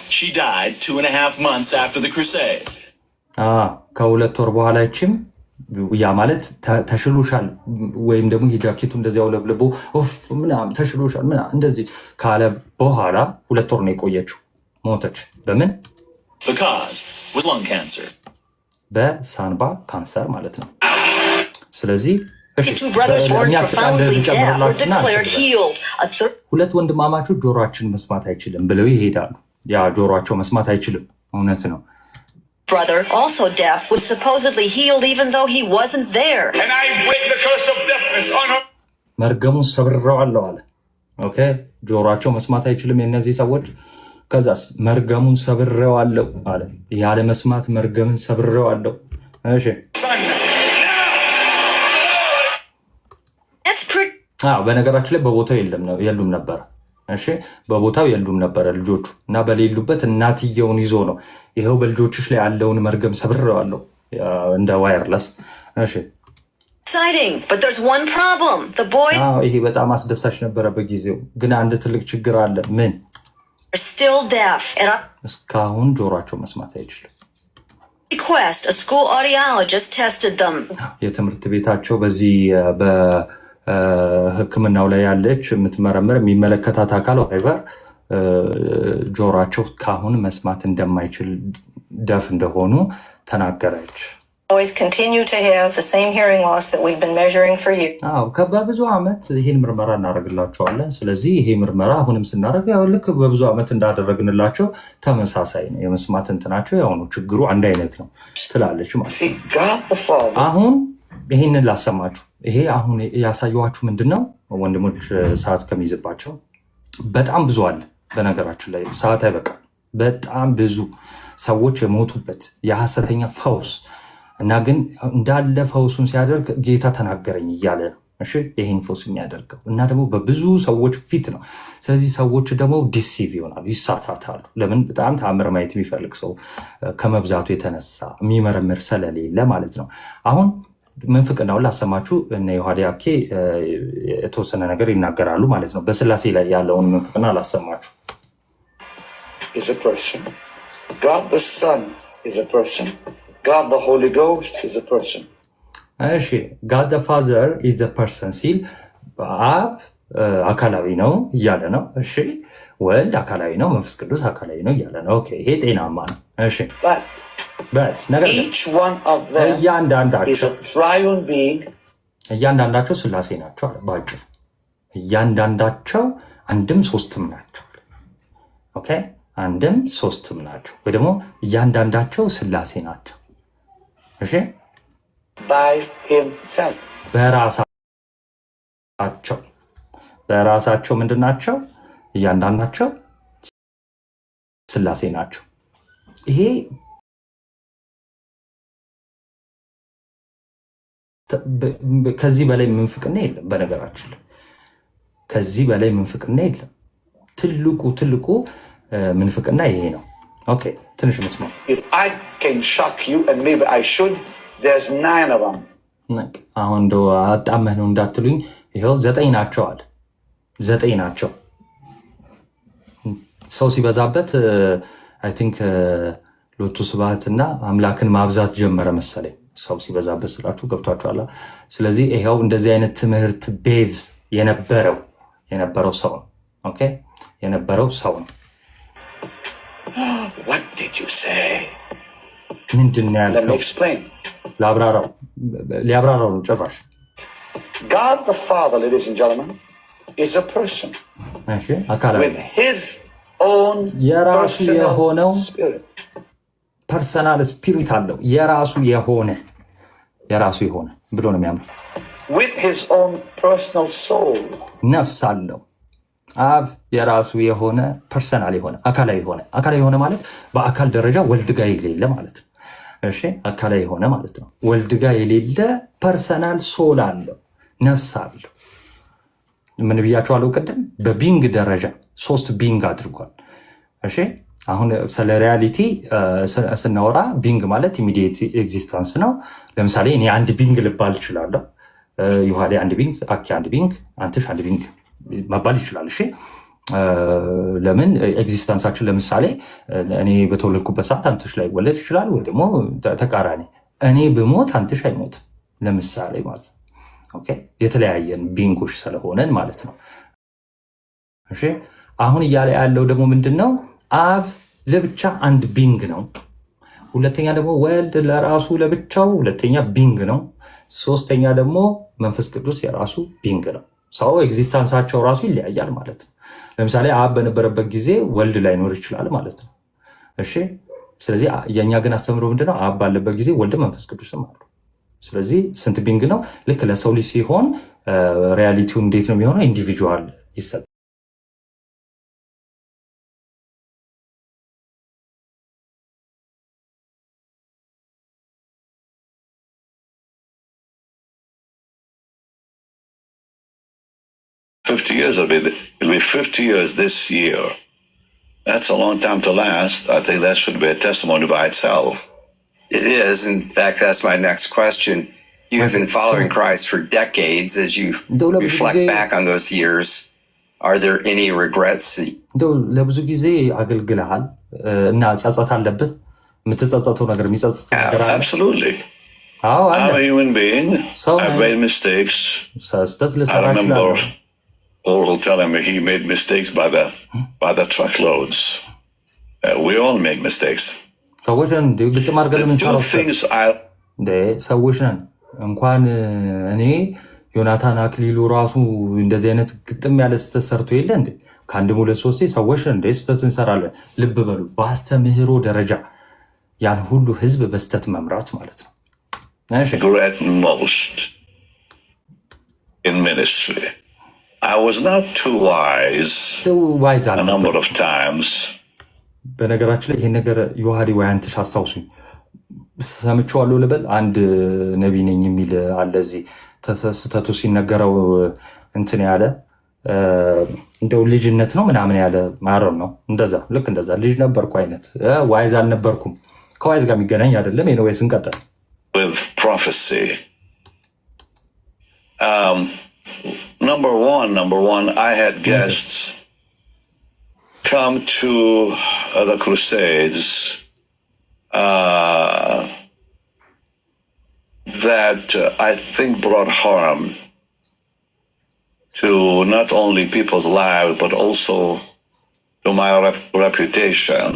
S8: She died 2.5 months after the crusade.
S1: ከሁለት ወር በኋላ እቺም ያ ማለት ተሽሎሻል ወይም ደግሞ የጃኬቱ እንደዚህ አውለብልቦ ኦፍ ምናምን ተሽሎሻል ምናምን እንደዚህ ካለ በኋላ ሁለት ወር ነው የቆየችው፣ ሞተች። በምን?
S8: Because was lung cancer.
S1: በሳንባ ካንሰር ማለት ነው። ስለዚህ ሁለት ወንድማማቾች ጆሮአችን መስማት አይችልም ብለው ይሄዳሉ። ያ ጆሮአቸው መስማት አይችልም፣ እውነት ነው።
S6: Brother, also deaf, was supposedly healed even though he wasn't there.
S11: And I break the curse of deafness on her.
S1: መርገሙን ሰብሬዋለሁ አለ። ኦኬ ጆሮአቸው መስማት አይችልም የእነዚህ ሰዎች። ከዛስ መርገሙን ሰብሬዋለሁ አለ። ያለ መስማት መርገምን ሰብሬዋለሁ። እሺ በነገራችን ላይ በቦታው የሉም ነበር። እሺ በቦታው የሉም ነበር ልጆቹ እና በሌሉበት እናትየውን ይዞ ነው ይሄው በልጆችሽ ላይ ያለውን መርገም ሰብሬዋለሁ እንደ ዋየርለስ። እሺ
S6: but there's one problem. The boy
S1: ይሄ በጣም አስደሳች ነበረ በጊዜው፣ ግን አንድ ትልቅ ችግር አለ። ምን?
S6: still deaf and
S1: እስካሁን ጆሮአቸው መስማት አይችልም።
S6: request a school audiologist tested them.
S1: የትምህርት ቤታቸው በዚህ ሕክምናው ላይ ያለች የምትመረምር የሚመለከታት አካል ኦቨር ጆሮአቸው ካሁን መስማት እንደማይችል ደፍ እንደሆኑ ተናገረች።
S12: Always continue to have the same hearing loss that we've been measuring for you.
S1: በብዙ ዓመት ይሄን ምርመራ እናደርግላቸዋለን። ስለዚህ ይሄ ምርመራ አሁንም ስናደርግ ያው ልክ በብዙ ዓመት እንዳደረግንላቸው ተመሳሳይ ነው። የመስማት እንትናቸው ያው ነው፣ ችግሩ አንድ አይነት ነው ትላለች ማለት። አሁን ይሄንን ላሰማችሁ። ይሄ አሁን ያሳየኋችሁ ምንድነው ወንድሞች፣ ሰዓት ከሚይዝባቸው በጣም ብዙ አለ። በነገራችን ላይ ሰዓት አይበቃም። በጣም ብዙ ሰዎች የሞቱበት የሐሰተኛ ፈውስ እና ግን እንዳለ ፈውሱን ሲያደርግ ጌታ ተናገረኝ እያለ ነው። እሺ ይሄን ፈውስ የሚያደርገው እና ደግሞ በብዙ ሰዎች ፊት ነው። ስለዚህ ሰዎች ደግሞ ዲሲቭ ይሆናሉ፣ ይሳታታሉ። ለምን? በጣም ተአምር ማየት የሚፈልግ ሰው ከመብዛቱ የተነሳ የሚመረምር ስለሌለ ማለት ነው። አሁን ምንፍቅናውን ላሰማችሁ። እነ ዮሐዴ አኬ የተወሰነ ነገር ይናገራሉ ማለት ነው። በስላሴ ላይ ያለውን ምንፍቅና ላሰማችሁ።
S11: is a person. God the Son is a person. God the Holy Ghost is a person.
S1: እሺ God the Father is the person ሲል አብ አካላዊ ነው እያለ ነው። እሺ ወልድ አካላዊ ነው፣ መንፈስ ቅዱስ አካላዊ ነው እያለ ነው። ኦኬ ይሄ ጤናማ ነው። እሺ ነገር
S11: each one of them is a triune being.
S1: እያንዳንዳቸው ስላሴ ናቸው አለ ባጭሩ። እያንዳንዳቸው አንድም ሶስትም ናቸው። ኦኬ አንድም ሶስትም ናቸው ወይ ደግሞ እያንዳንዳቸው ስላሴ ናቸው። እሺ
S11: by himself
S1: በራሳቸው ምንድን ናቸው? እያንዳንዳቸው ስላሴ ናቸው። ይሄ ከዚህ በላይ ምንፍቅና የለም። በነገራችን ላይ ከዚህ በላይ ምንፍቅና የለም። ትልቁ ምንፍቅና ይሄ ነው። ኦኬ ትንሽ መስማ
S11: If I can shock you and maybe I should, there's 9 of them.
S1: አሁን እንደው አጣመህ ነው እንዳትሉኝ፣ ይኸው 9 ናቸው አለ። 9 ናቸው። ሰው ሲበዛበት አይ ቲንክ ሎቱ ስብሐትና አምላክን ማብዛት ጀመረ መሰለኝ። ሰው ሲበዛበት ስላችሁ ገብቷችኋል። ስለዚህ ይኸው እንደዚህ አይነት ትምህርት ቤዝ የነበረው ሰው ነው። ኦኬ የነበረው ሰው ነው።
S11: What did you say?
S1: ምንድን ነው ያልከው?
S11: Let me explain.
S1: ሊያብራራው ነው ጭራሽ።
S11: God the Father, ladies and gentlemen, is a person with his own personal spirit.
S1: ፐርሰናል ስፒሪት አለው። የራሱ የሆነ ብሎ ነው የሚያምረው።
S11: With his own personal soul.
S1: ነፍስ አለው። አብ የራሱ የሆነ ፐርሰናል የሆነ አካላዊ የሆነ ማለት በአካል ደረጃ ወልድ ጋር የሌለ ማለት ነው። እሺ አካላዊ የሆነ ማለት ነው። ወልድ ጋር የሌለ ፐርሰናል ሶል አለው፣ ነፍስ አለው። ምን ብያቸዋለሁ ቅድም? በቢንግ ደረጃ 3 ቢንግ አድርጓል። እሺ አሁን ስለ ሪያሊቲ ስናወራ ቢንግ ማለት ኢሚዲየት ኤግዚስተንስ ነው። ለምሳሌ እኔ አንድ ቢንግ ልባል እችላለሁ። ዮሐዴ አንድ ቢንግ፣ አኪ አንድ ቢንግ፣ አንተሽ አንድ ቢንግ መባል ይችላል። እሺ ለምን ኤግዚስተንሳችን ለምሳሌ እኔ በተወለድኩበት ሰዓት አንተሽ ላይ ወለድ ይችላል፣ ወይ ደግሞ ተቃራኒ እኔ ብሞት አንተሽ አይሞት ለምሳሌ ማለት ነው። ኦኬ የተለያየን ቢንጎች ስለሆነን ማለት ነው። እሺ አሁን እያለ ያለው ደግሞ ምንድነው? አብ ለብቻ አንድ ቢንግ ነው። ሁለተኛ ደግሞ ወልድ ለራሱ ለብቻው ሁለተኛ ቢንግ ነው። ሶስተኛ ደግሞ መንፈስ ቅዱስ የራሱ ቢንግ ነው። ሰው ኤግዚስተንሳቸው ራሱ ይለያያል ማለት ነው። ለምሳሌ አብ በነበረበት ጊዜ ወልድ ላይኖር ይችላል ማለት ነው። እሺ ስለዚህ የኛ ግን አስተምሮ ምንድነው? አብ ባለበት ጊዜ ወልድ መንፈስ ቅዱስም አሉ። ስለዚህ ስንት ቢንግ ነው? ልክ ለሰው ልጅ ሲሆን ሪያሊቲው እንዴት ነው የሚሆነው? ኢንዲቪጁዋል ይሰጣል።
S8: It'll be 50 years this year. That's a long time to last. I think that should be a testimony by itself.
S13: It is. In fact, that's my next question. You have been following Christ for decades. As you reflect back on those years, are there any regrets?
S1: ለብዙ ጊዜ አገልግለሃል እና ጸጸት አለብህ? የምትጸጸተው ነገር የሚጸጽት ነገር አለ?
S8: Absolutely. I'm a human being. I've made mistakes. I remember Paul telling me he made mistakes by the truckloads. We all make mistakes.
S1: ሰዎች ነን። እንኳን እኔ ዮናታን አክሊሉ ራሱ እንደዚህ አይነት ግጥም ያለ ስህተት ሰርቶ የለ እንዴ? ከአንድም 2-3 ሰዎች እንደ ስህተት እንሰራለን። ልብ በሉ፣ በአስተምህሮ ደረጃ ያን ሁሉ ህዝብ በስህተት መምራት ማለት ነው።
S8: Regret most in ministry. I was not too wise a number of times.
S1: በነገራችን ላይ ይሄን ነገር ዮሐዴ ወይ አንተሽ አስታውሱኝ፣ ሰምቼዋለሁ ልበል። አንድ ነቢይ ነኝ የሚል አለ እዚህ ስህተቱ ሲነገረው እንትን ያለ እንደው ልጅነት ነው ምናምን ያለ ማረም ነው። እንደዛ ልክ እንደዛ ልጅ ነበርኩ አይነት ዋይዝ አልነበርኩም። ከዋይዝ ጋር የሚገናኝ አይደለም። ኤኒዌይስ እንቀጥል።
S8: With prophecy. Number one, I had guests come to the crusades that I think brought harm to not only people's lives, but also to my reputation.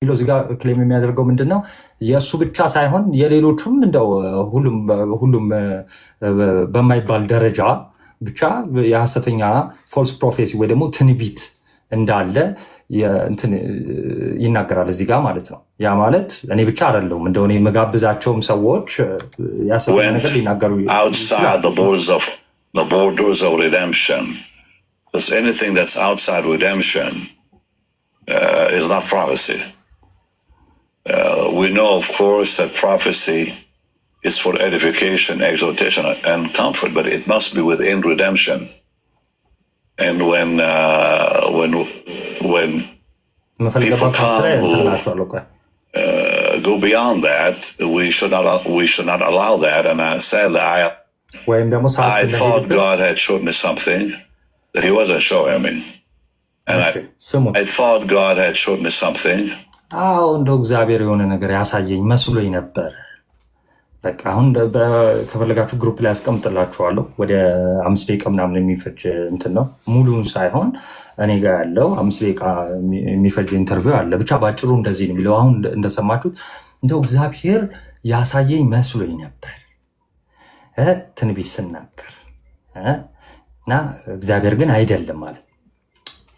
S1: እዚህ ጋር ክሌም የሚያደርገው ምንድን ነው? የእሱ ብቻ ሳይሆን የሌሎቹም እንደው ሁሉም በማይባል ደረጃ ብቻ የሐሰተኛ ፎልስ ፕሮፌሲ ወይ ደግሞ ትንቢት እንዳለ ይናገራል እዚህ ጋር ማለት ነው። ያ ማለት እኔ ብቻ አይደለሁም እንደው እኔ የምጋብዛቸውም ሰዎች የሐሰተኛ ነገር ሊናገሩ
S8: outside the borders of redemption Because anything that's outside redemption is not prophecy. We know, of course, that prophecy is for edification, exhortation, and comfort, but it must be within redemption. And when people come who go beyond that, we should not allow that. And I said that I thought God had showed me something that He wasn't showing me, and I thought God had showed me something.
S1: እንደው እግዚአብሔር የሆነ ነገር ያሳየኝ መስሎኝ ነበር። በቃ አሁን ከፈለጋችሁ ግሩፕ ላይ አስቀምጥላችኋለሁ። ወደ 5 ደቂቃ ምናምን የሚፈጅ እንትን ነው፣ ሙሉን ሳይሆን እኔ ጋር ያለው 5 ደቂቃ የሚፈጅ ኢንተርቪው አለ። ብቻ ባጭሩ እንደዚህ ነው የሚለው። አሁን እንደሰማችሁት እንደው እግዚአብሔር ያሳየኝ መስሎኝ ነበር ትንቢት ስናገር እና እግዚአብሔር ግን አይደለም ማለት።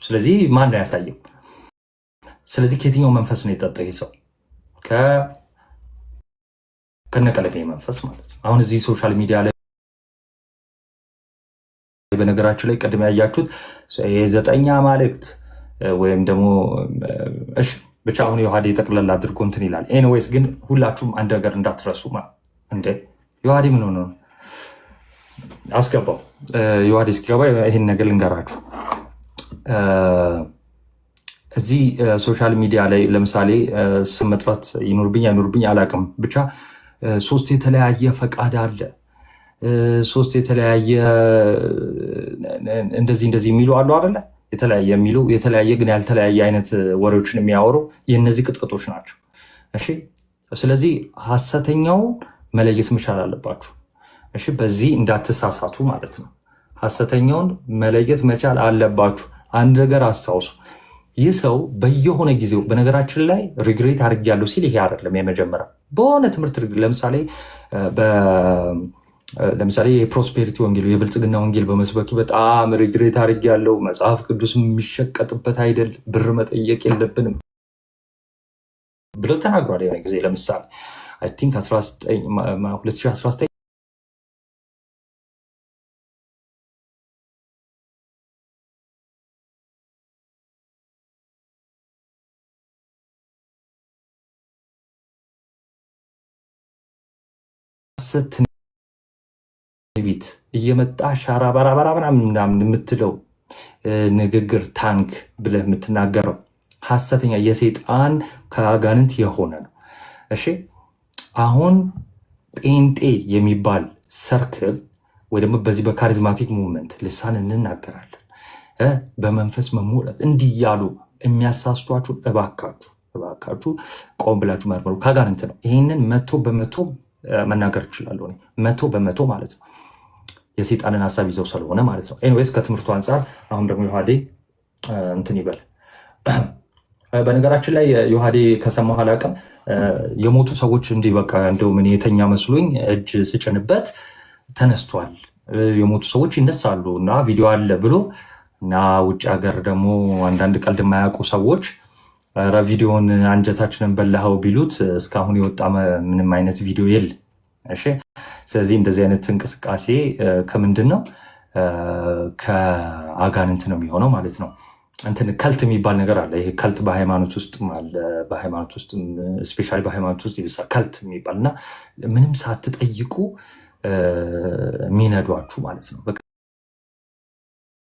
S1: ስለዚህ ማን ነው ያሳየው? ስለዚህ ከየትኛው መንፈስ ነው የጠጣው ይሄ ሰው? ከነቀለቤ መንፈስ ማለት ነው። አሁን እዚህ ሶሻል ሚዲያ ላይ በነገራችን ላይ ቀድሞ ያያችሁት የዘጠኛ አማልክት ወይም ደግሞ እሺ ብቻ አሁን ዮሐዴ ጠቅለል አድርጎ እንትን ይላል። ኤኒዌይስ ግን ሁላችሁም አንድ ነገር እንዳትረሱ እንደ ዮሐዴ ምን ሆነ አስገባው። ዮሐዴ እስኪገባ ይሄን ነገር ልንገራችሁ። እዚህ ሶሻል ሚዲያ ላይ ለምሳሌ ስም መጥራት ይኖርብኝ አይኖርብኝ አላውቅም። ብቻ 3 የተለያየ ፈቃድ አለ፣ 3 የተለያየ እንደዚህ የሚሉ አሉ አይደለ? የተለያየ የሚሉ የተለያየ ግን ያልተለያየ አይነት ወሬዎችን የሚያወሩ የነዚህ ቅጥቅጦች ናቸው። እሺ፣ ስለዚህ ሐሰተኛው መለየት መቻል አለባችሁ። እሺ፣ በዚህ እንዳትሳሳቱ ማለት ነው። ሐሰተኛውን መለየት መቻል አለባችሁ። አንድ ነገር አስታውሱ። ይህ ሰው በየሆነ ጊዜው በነገራችን ላይ ሪግሬት አድርጌያለሁ ሲል ይሄ አይደለም የመጀመሪያ በሆነ ትምህርት ለምሳሌ የፕሮስፔሪቲ ወንጌል የብልጽግና ወንጌል በመስበክ በጣም ሪግሬት አድርጌያለሁ፣ መጽሐፍ ቅዱስ የሚሸቀጥበት አይደል፣ ብር መጠየቅ የለብንም ብሎ ተናግሯል። የሆነ ጊዜ ለምሳሌ አይ ቲንክ 2019 ትንቢት እየመጣ ሻራ ባራባራ ምናምን የምትለው ንግግር ታንክ ብለህ የምትናገረው ሐሰተኛ የሰይጣን ከአጋንንት የሆነ ነው። እሺ አሁን ጴንጤ የሚባል ሰርክል ወይ ደግሞ በዚህ በካሪዝማቲክ ሙቭመንት ልሳን እንናገራለን በመንፈስ መሞላት እንዲህ እያሉ የሚያሳስቷችሁ እባካችሁ ቆም ብላችሁ መርምሩ። ከአጋንንት ነው። ይህንን 100% መናገር እችላለሁ። 100% ማለት ነው። የሰይጣንን ሐሳብ ይዘው ስለሆነ ማለት ነው። ኤኒዌይስ ከትምህርቱ አንጻር አሁን ደግሞ ዮሐዴ እንትን ይበል። በነገራችን ላይ ዮሐዴ ከሰማሁ አላውቅም፣ የሞቱ ሰዎች እንዲህ በቃ እንደው ምን የተኛ መስሎኝ እጅ ስጭንበት ተነስቷል፣ የሞቱ ሰዎች ይነሳሉ እና ቪዲዮ አለ ብሎ እና ውጭ ሀገር ደግሞ አንዳንድ ቀልድ የማያውቁ ሰዎች ቪዲዮን አንጀታችንን በላኸው ቢሉት እስካሁን የወጣ ምንም አይነት ቪዲዮ የለ። እሺ ስለዚህ እንደዚህ አይነት እንቅስቃሴ ከምንድን ነው? ከአጋንንት ነው የሚሆነው ማለት ነው። እንትን ከልት የሚባል ነገር አለ። ይሄ ከልት በሃይማኖት ውስጥም አለ። በሃይማኖት ውስጥ ስፔሻሊ በሃይማኖት ውስጥ ይብሳል ከልት የሚባል እና ምንም ሳትጠይቁ የሚነዷችሁ ማለት ነው። በቃ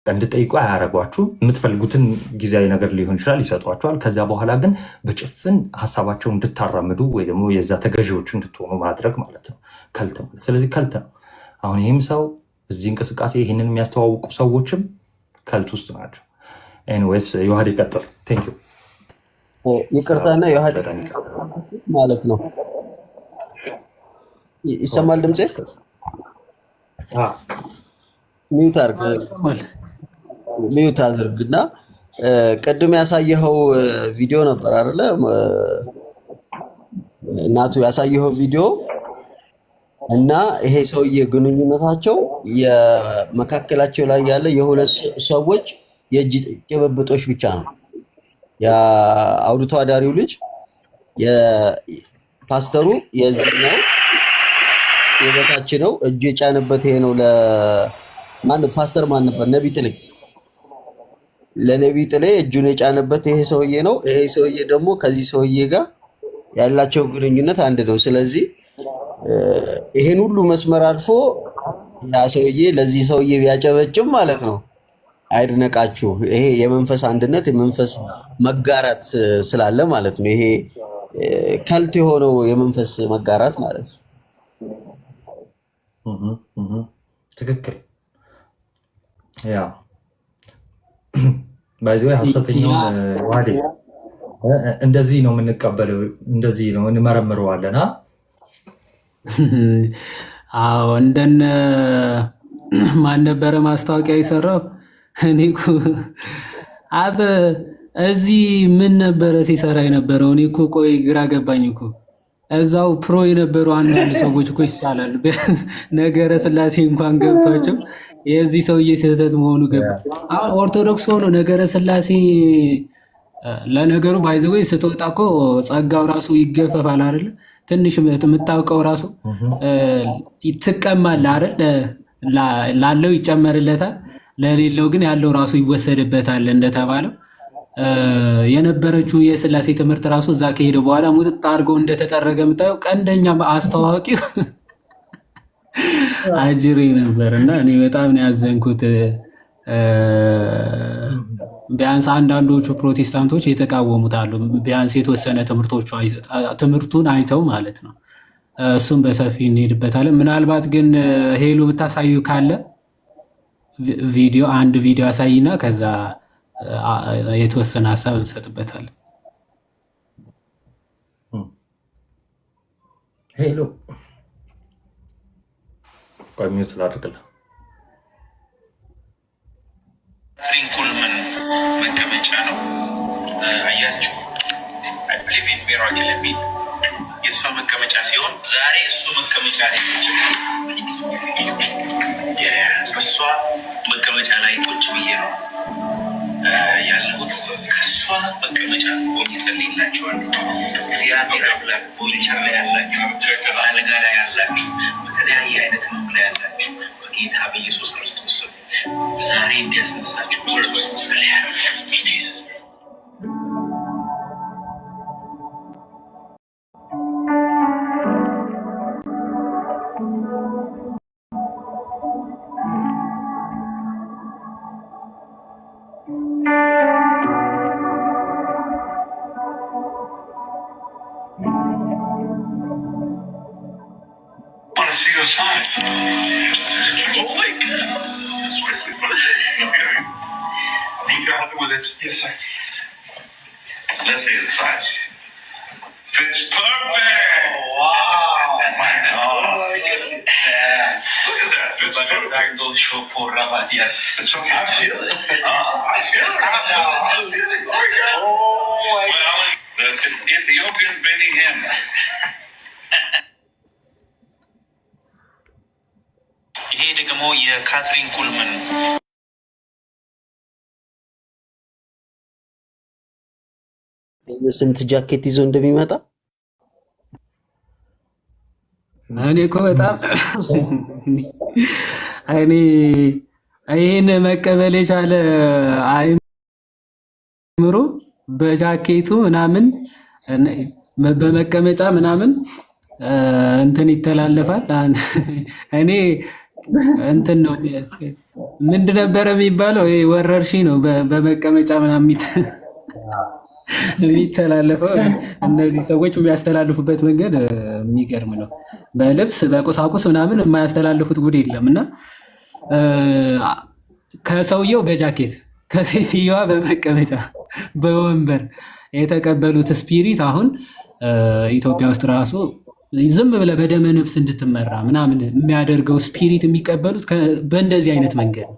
S1: እንድጠይቁ አያረጓችሁ። የምትፈልጉትን ጊዜያዊ ነገር ሊሆን ይችላል ይሰጧችኋል። ከዚያ በኋላ ግን በጭፍን ሀሳባቸውን እንድታራምዱ ወይ ደግሞ የዛ ተገዢዎች እንድትሆኑ ማድረግ ማለት ነው ከልት ማለት። ስለዚህ ከልት ነው። አሁን ይህም ሰው እዚህ እንቅስቃሴ ይህንን የሚያስተዋውቁ ሰዎችም ከልት ውስጥ ናቸው። ኤኒዌይስ ዮሐዴ ቀጥል። ቴንክ ዩ።
S3: ይቅርታና ዮሐዴ ማለት ነው። ይሰማል ድምጼ? ሚዩት አድርግና ቅድም ያሳየኸው ቪዲዮ ነበር አይደለ? እናቱ ያሳየኸው ቪዲዮ እና ይሄ ሰውዬ ግንኙነታቸው የመካከላቸው ላይ ያለ የሁለት ሰዎች የእጅ ጭብብጦች ብቻ ነው። የአውዲቶ አዳሪው ልጅ የፓስተሩ የዚህኛው የበታች ነው። እጁ የጫነበት ይሄ ነው። ለማን ፓስተር ማን ነበር? ነቢይ ጥልኝ ለነቢይ ጥሌ እጁን የጫነበት ይሄ ሰውዬ ነው። ይሄ ሰውዬ ደግሞ ከዚህ ሰውዬ ጋር ያላቸው ግንኙነት አንድ ነው። ስለዚህ ይሄን ሁሉ መስመር አልፎ ያ ሰውዬ ለዚህ ሰውዬ ቢያጨበጭም ማለት ነው አይድነቃችሁ። ይሄ የመንፈስ አንድነት የመንፈስ መጋራት ስላለ ማለት ነው። ይሄ ከልት የሆነው የመንፈስ መጋራት ማለት ነው።
S1: ትክክል። ያ ባይዘው ሐሰተኛውን ዋዴ እንደዚህ ነው የምንቀበለው፣ እንደዚህ ነው እንመረምረዋለን።
S2: አዎ እንደነ ማን ነበረ ማስታወቂያ የሰራው? እኔ እኮ እዚህ ምን ነበረ ሲሰራ የነበረው? እኔ እኮ ቆይ ግራ ገባኝ እኮ። እዛው ፕሮ የነበሩ አንዳንድ ሰዎች እኮ ይሻላሉ። ነገረ ስላሴ እንኳን ገብቷቸው የዚህ ሰውዬ ስህተት መሆኑ ገባ። አሁን ኦርቶዶክስ ሆኖ ነገረ ስላሴ ለነገሩ ባይዘው ስትወጣ እኮ ጸጋው ራሱ ይገፈፋል አይደል? ትንሽ የምታውቀው ራሱ ይትቀማል አይደል? ላለው ይጨመርለታል፣ ለሌለው ግን ያለው ራሱ ይወሰድበታል እንደተባለው የነበረችው የስላሴ ትምህርት ራሱ እዛ ከሄደ በኋላ ሙጥጥ አድርገው እንደተጠረገ የምታየው ቀንደኛ አስተዋዋቂው አጅሬ ነበርና እኔ በጣም ነው ያዘንኩት። ቢያንስ አንዳንዶቹ ፕሮቴስታንቶች የተቃወሙት አሉ። ቢያንስ የተወሰነ ትምህርቱን አይተው ማለት ነው። እሱም በሰፊ እንሄድበታለን። ምናልባት ግን ሄሉ ብታሳዩ ካለ አንድ ቪዲዮ አሳይና ከዛ የተወሰነ ሀሳብ እንሰጥበታለን።
S1: ሄሎ ሚዩት ላድርግልህ።
S14: ካትሪን ኩልመን መቀመጫ ነው። አያችሁ አይ ብሊቭ ኢን ሚራክል የሚል የእሷ መቀመጫ ሲሆን ዛሬ እሱ መቀመጫ ላይ በእሷ መቀመጫ ላይ ቁጭ ብዬ ነው ያለሁት። ከእሷ መቀመጫ ሆኜ ጸልይላችኋለሁ። እግዚአብሔር አምላክ በወሊቻ ላይ ያላችሁ፣ በአልጋ ላይ ያላችሁ፣ በተለያየ አይነት ህመም ላይ ያላችሁ በጌታ በኢየሱስ ክርስቶስ ስም ዛሬ እንዲያስነሳችሁ ኢየሱስ ጸልያለሁ። ኢየሱስ see your signs. Oh my goodness. You got help me with it? Yes, sir. Let's see the size. Fits perfect. Oh, wow. Oh my God. Look at that. Look at that. Fits perfect. Yes. It's okay. I feel it. I feel it right now. I feel it. Oh my God. Oh my God. Well, the Ethiopian Benny Hinn. ይሄ ደግሞ የካትሪን ኩልመን
S3: ስንት ጃኬት ይዞ እንደሚመጣ
S2: እኔ እኮ በጣም እኔ ይሄን መቀበል የቻለ አይምሮ በጃኬቱ ምናምን በመቀመጫ ምናምን እንትን ይተላለፋል። እኔ እንትን ነው ምንድን ነበረ የሚባለው? ይሄ ወረርሽኝ ነው በመቀመጫ ምናምን የሚተላለፈው። እነዚህ ሰዎች የሚያስተላልፉበት መንገድ የሚገርም ነው። በልብስ በቁሳቁስ ምናምን የማያስተላልፉት ጉድ የለም። እና ከሰውየው በጃኬት ከሴትየዋ በመቀመጫ በወንበር የተቀበሉት ስፒሪት አሁን ኢትዮጵያ ውስጥ ራሱ ዝም ብለህ በደመ ነፍስ እንድትመራ ምናምን የሚያደርገው ስፒሪት የሚቀበሉት በእንደዚህ አይነት መንገድ ነው።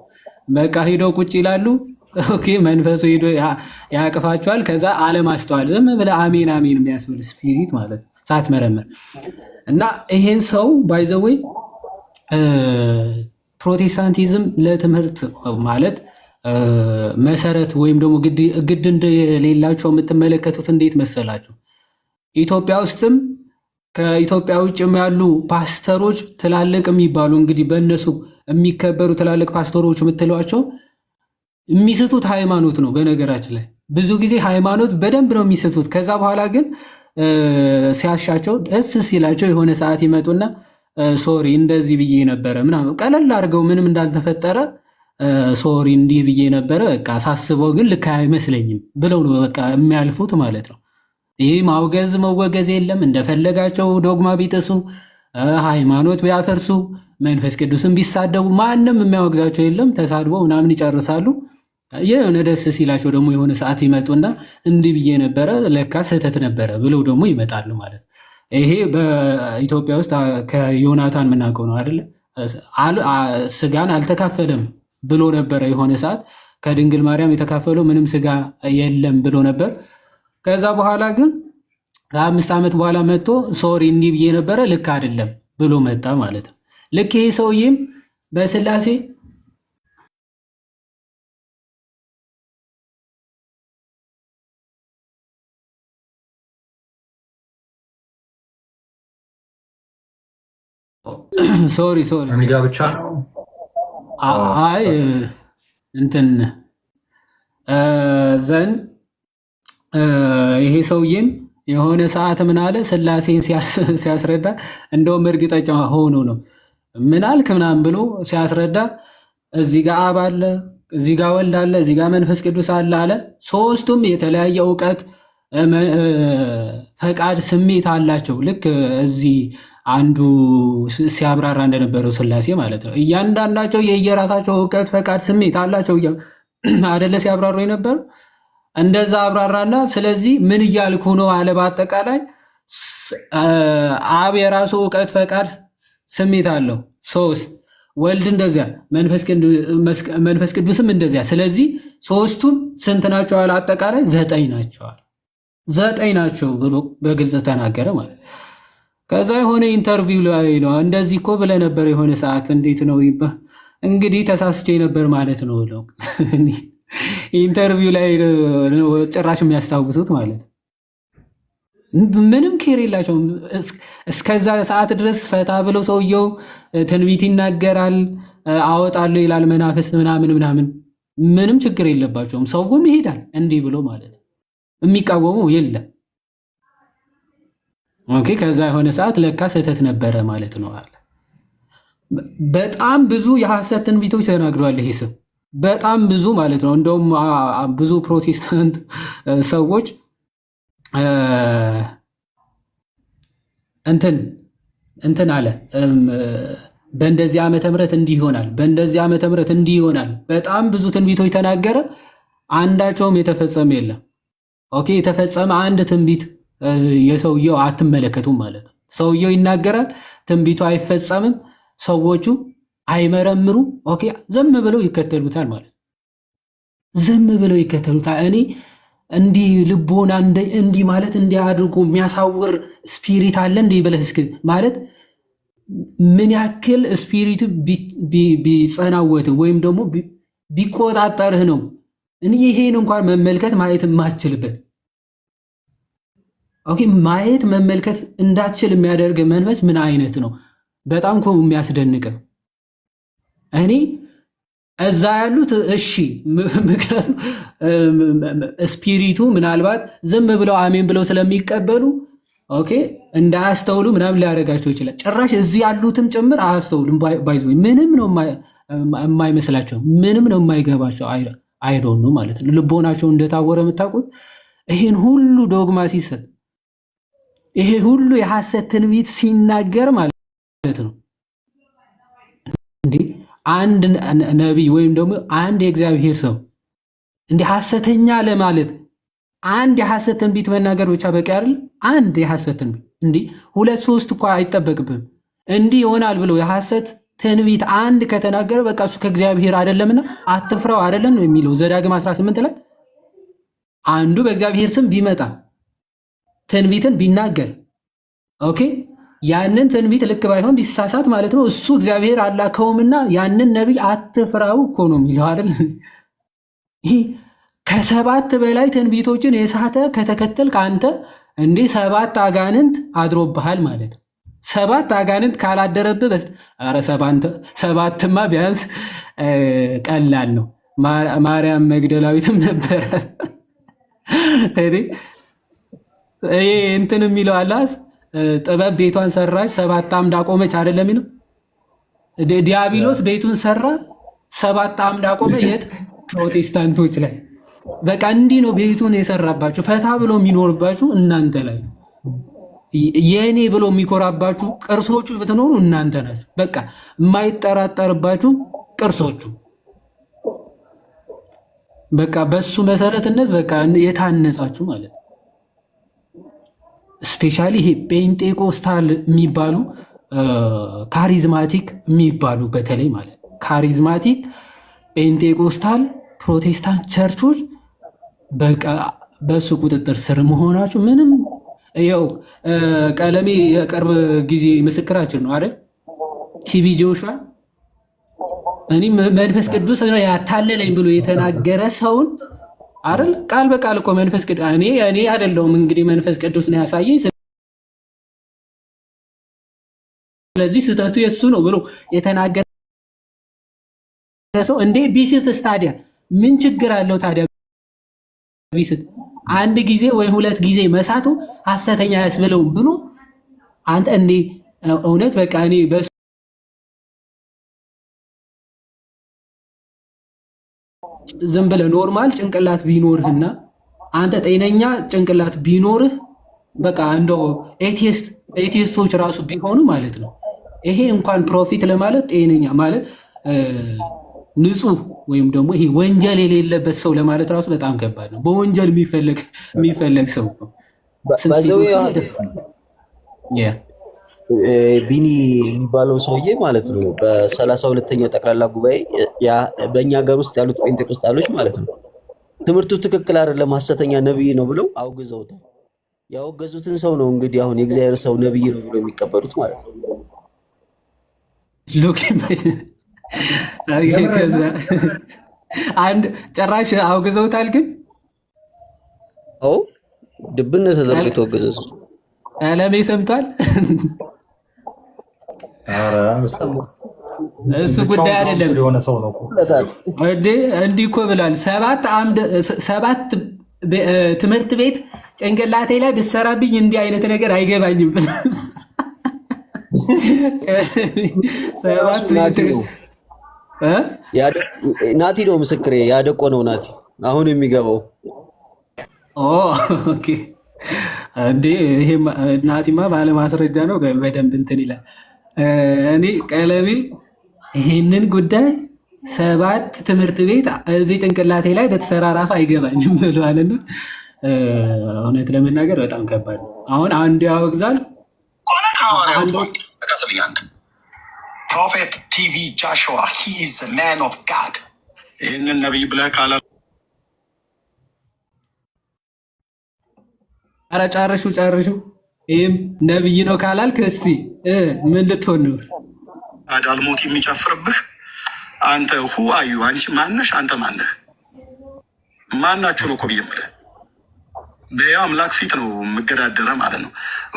S2: በቃ ሄደው ቁጭ ይላሉ። ኦኬ መንፈሱ ሄዶ ያቅፋቸዋል። ከዛ አለማስተዋል ዝም ብለህ አሜን አሜን የሚያስብል ስፒሪት ማለት ነው ሳትመረምር። እና ይሄን ሰው ባይዘወይ ፕሮቴስታንቲዝም ለትምህርት ማለት መሰረት ወይም ደግሞ ግድ እንደሌላቸው የምትመለከቱት እንዴት መሰላችሁ? ኢትዮጵያ ውስጥም ከኢትዮጵያ ውጭም ያሉ ፓስተሮች ትላልቅ የሚባሉ እንግዲህ በእነሱ የሚከበሩ ትላልቅ ፓስተሮች የምትሏቸው የሚስቱት ሃይማኖት ነው። በነገራችን ላይ ብዙ ጊዜ ሃይማኖት በደንብ ነው የሚስቱት። ከዛ በኋላ ግን ሲያሻቸው ደስ ሲላቸው የሆነ ሰዓት ይመጡና ሶሪ እንደዚህ ብዬ ነበረ ምናምን ቀለል አድርገው ምንም እንዳልተፈጠረ ሶሪ እንዲህ ብዬ ነበረ በቃ ሳስበው ግን ልክ አይመስለኝም ብለው ነው በቃ የሚያልፉት ማለት ነው። ይህ ማውገዝ መወገዝ የለም። እንደፈለጋቸው ዶግማ ቢጥሱ ሃይማኖት ቢያፈርሱ መንፈስ ቅዱስን ቢሳደቡ ማንም የሚያወግዛቸው የለም። ተሳድበው ምናምን ይጨርሳሉ። የሆነ ደስ ሲላቸው ደግሞ የሆነ ሰዓት ይመጡና እንዲህ ብዬ ነበረ ለካ ስህተት ነበረ ብለው ደግሞ ይመጣሉ ማለት ነው። ይሄ በኢትዮጵያ ውስጥ ከዮናታን የምናውቀው ነው አይደለ? ስጋን አልተካፈለም ብሎ ነበረ የሆነ ሰዓት ከድንግል ማርያም የተካፈለው ምንም ስጋ የለም ብሎ ነበር። ከዛ በኋላ ግን ከ5 ዓመት በኋላ መጥቶ ሶሪ እንዲህ ብዬ ነበረ ልክ አይደለም ብሎ መጣ ማለት ነው። ልክ ይሄ ሰውዬም በስላሴ ሶሪ
S1: እኔ ጋ ብቻ ነው።
S2: አይ እንትን ዘን ይሄ ሰውዬም የሆነ ሰዓት ምን አለ ስላሴን ሲያስረዳ እንደውም እርግጠኛ ሆኖ ነው ምን አልክ ምናምን ብሎ ሲያስረዳ እዚህ ጋር አብ አለ፣ እዚህ ጋር ወልድ አለ፣ እዚህ ጋር መንፈስ ቅዱስ አለ አለ። ሶስቱም የተለያየ እውቀት፣ ፈቃድ፣ ስሜት አላቸው። ልክ እዚህ አንዱ ሲያብራራ እንደነበረው ስላሴ ማለት ነው። እያንዳንዳቸው የየራሳቸው እውቀት፣ ፈቃድ፣ ስሜት አላቸው አደለ ሲያብራሩ የነበረው እንደዛ አብራራና ስለዚህ ምን እያልኩ ነው አለ። በአጠቃላይ አብ የራሱ እውቀት፣ ፈቃድ፣ ስሜት አለው 3 ወልድ እንደዚያ መንፈስ ቅዱስም እንደዚያ። ስለዚህ ሶስቱም ስንት ናቸው አለ? አጠቃላይ 9 ናቸዋል። 9 ናቸው ብሎ በግልጽ ተናገረ ማለት። ከዛ የሆነ ኢንተርቪው ላይ ነው እንደዚህ እኮ ብለህ ነበር የሆነ ሰዓት እንዴት ነው እንግዲህ ተሳስቼ ነበር ማለት ነው ብለው ኢንተርቪው ላይ ጭራሽ የሚያስታውሱት ማለት ነው። ምንም ኬር የላቸውም። እስከዛ ሰዓት ድረስ ፈታ ብለው ሰውየው ትንቢት ይናገራል፣ አወጣለሁ ይላል፣ መናፍስት ምናምን ምናምን ምንም ችግር የለባቸውም። ሰውም ይሄዳል እንዲህ ብሎ ማለት ነው። የሚቃወመው የለም። ኦኬ። ከዛ የሆነ ሰዓት ለካ ስህተት ነበረ ማለት ነው አለ። በጣም ብዙ የሐሰት ትንቢቶች ተናግሯል ይሄ ሰው፣ በጣም ብዙ ማለት ነው። እንደውም ብዙ ፕሮቴስታንት ሰዎች እንትን አለ በእንደዚህ ዓመተ ምህረት እንዲህ ይሆናል፣ በእንደዚህ ዓመተ ምህረት እንዲህ ይሆናል። በጣም ብዙ ትንቢቶች ተናገረ፣ አንዳቸውም የተፈጸመ የለም። ኦኬ። የተፈጸመ አንድ ትንቢት የሰውየው አትመለከቱም ማለት ነው። ሰውየው ይናገራል፣ ትንቢቱ አይፈጸምም፣ ሰዎቹ አይመረምሩ። ኦኬ። ዝም ብለው ይከተሉታል ማለት ነው። ዝም ብለው ይከተሉታል። እኔ እንዲህ ልቦና እንዲህ ማለት እንዲህ አድርጎ የሚያሳውር ስፒሪት አለ እንዲህ ብለህ እስኪ ማለት ምን ያክል ስፒሪቱ ቢጸናወት ወይም ደግሞ ቢቆጣጠርህ ነው ይሄን እንኳን መመልከት ማየት የማትችልበት። ኦኬ። ማየት መመልከት እንዳትችል የሚያደርግ መንፈስ ምን አይነት ነው? በጣም እኮ የሚያስደንቅ። እኔ እዛ ያሉት እሺ፣ ምክንያቱም ስፒሪቱ ምናልባት ዝም ብለው አሜን ብለው ስለሚቀበሉ ኦኬ እንዳያስተውሉ ምናምን ሊያደርጋቸው ይችላል። ጭራሽ እዚህ ያሉትም ጭምር አያስተውሉም። ባይዞ ምንም ነው የማይመስላቸው፣ ምንም ነው የማይገባቸው። አይዶኑ ማለት ነው። ልቦናቸው እንደታወረ የምታውቁት ይህን ሁሉ ዶግማ ሲሰጥ፣ ይሄ ሁሉ የሐሰት ትንቢት ሲናገር ማለት ነው እንዴ አንድ ነቢይ ወይም ደግሞ አንድ የእግዚአብሔር ሰው እንዲህ ሐሰተኛ ለማለት አንድ የሐሰት ትንቢት መናገር ብቻ በቂ አይደል? አንድ የሐሰት ትንቢት እንዲህ 2-3 እኮ አይጠበቅብም። እንዲህ ይሆናል ብሎ የሐሰት ትንቢት አንድ ከተናገረ በቃ እሱ ከእግዚአብሔር አይደለምና አትፍራው አይደለም የሚለው ዘዳግም 18 ላይ አንዱ በእግዚአብሔር ስም ቢመጣ ትንቢትን ቢናገር ኦኬ ያንን ትንቢት ልክ ባይሆን ቢሳሳት ማለት ነው እሱ እግዚአብሔር አላከውምና ያንን ነቢይ አትፍራው እኮ ነው የሚለው አይደል? ይህ ከ7 በላይ ትንቢቶችን የሳተ ከተከተልክ አንተ እንዴ 7 አጋንንት አድሮብሃል ማለት ነው። 7 አጋንንት ካላደረብህ ኧረ 7ማ ቢያንስ ቀላል ነው። ማርያም መግደላዊትም ነበረ። ይሄ እንትን የሚለው አላስ ጥበብ ቤቷን ሰራች 7 ዓምድ አቆመች አይደለም ነው። ዲያብሎስ ቤቱን ሰራ 7 ዓምድ አቆመ። የት? ፕሮቴስታንቶች ላይ። በቃ እንዲህ ነው ቤቱን የሰራባችሁ። ፈታ ብሎ የሚኖርባችሁ እናንተ ላይ፣ የኔ ብሎ የሚኮራባችሁ ቅርሶቹ ብትኖሩ እናንተ ናችሁ። በቃ የማይጠራጠርባችሁ ቅርሶቹ በቃ በሱ መሰረትነት በቃ የታነጻችሁ ማለት ነው። ስፔሻሊ ይሄ ፔንቴኮስታል የሚባሉ ካሪዝማቲክ የሚባሉ በተለይ ማለት ካሪዝማቲክ ፔንቴኮስታል ፕሮቴስታንት ቸርቾች በቃ በሱ ቁጥጥር ስር መሆናችሁ ምንም ያው ቀለሜ የቅርብ ጊዜ ምስክራችን ነው አይደል? ቲቢ ጆሹዋ እኔ መንፈስ ቅዱስ ነው ያታለለኝ ብሎ የተናገረ ሰውን አይደል? ቃል በቃል እኮ መንፈስ ቅዱስ እኔ አይደለሁም እንግዲህ መንፈስ ቅዱስ ነው ያሳየኝ፣ ስለዚህ ስህተቱ የሱ ነው ብሎ የተናገረ ሰው እንዴ ቢስትስ ታዲያ ምን ችግር አለው ታዲያ? ቢስት አንድ ጊዜ ወይ 2 ጊዜ መሳቱ ሐሰተኛ ያስብለውም ብሎ አንተ እንዴ እውነት በቃ እኔ በሱ ዝም ብለህ ኖርማል ጭንቅላት ቢኖርህና አንተ ጤነኛ ጭንቅላት ቢኖርህ በቃ እንደው ኤቲስቶች ራሱ ቢሆኑ ማለት ነው ይሄ እንኳን ፕሮፊት ለማለት ጤነኛ ማለት ንጹህ ወይም ደግሞ ይሄ ወንጀል የሌለበት ሰው ለማለት ራሱ በጣም ከባድ ነው። በወንጀል የሚፈለግ ሰው
S3: ቢኒ የሚባለው ሰውዬ ማለት ነው በ32ኛው ጠቅላላ ጉባኤ በእኛ ሀገር ውስጥ ያሉት ጴንጤቆስጣሎች ማለት ነው ትምህርቱ ትክክል አይደለም ሐሰተኛ ነብይ ነው ብለው አውግዘውታል። ያወገዙትን ሰው ነው እንግዲህ አሁን የእግዚአብሔር ሰው ነብይ ነው ብለው የሚቀበሉት ማለት ነው።
S2: አንድ ጭራሽ አውግዘውታል። ግን
S3: ድብነ ተደርጎ ተወገዘ።
S2: ቀለሜ ሰምቷል። እሱ ጉዳይ አይደለም። እንዲህ እኮ ብሏል። 7 ትምህርት ቤት ጭንቅላቴ ላይ ብትሰራብኝ እንዲህ አይነት ነገር አይገባኝም ብሏል።
S3: ናቲ ነው ምስክሬ። ያደቆ ነው ናቲ አሁን የሚገባው።
S2: ኦኬ እንዴ ይሄ ናቲማ ባለማስረጃ ነው በደንብ እንትን ይላል። እኔ ቀለሜ ይሄንን ጉዳይ 7 ትምህርት ቤት እዚህ ጭንቅላቴ ላይ በተሰራ ራሱ አይገባኝም ብለዋልና እውነት ለመናገር በጣም ከባድ ነው። አሁን አንዱ ያወግዛል
S14: ፕሮፌት ቲቪ ጆሹዋ ሂ ኢዝ ዘ ማን ኦፍ ጋድ ይህንን ነቢይ ብለህ ካላ
S2: ኧረ ጨርሹ ይህም ነቢይ ነው ካላልክ እስቲ ምን ልትሆን ነው?
S14: አዳልሞት የሚጨፍርብህ አንተ ሁ አዩ አንቺ ማነሽ? አንተ ማነህ? ማናችሁ ነው እኮ ብዬ የምልህ በያው አምላክ ፊት ነው የምገዳደረ ማለት ነው።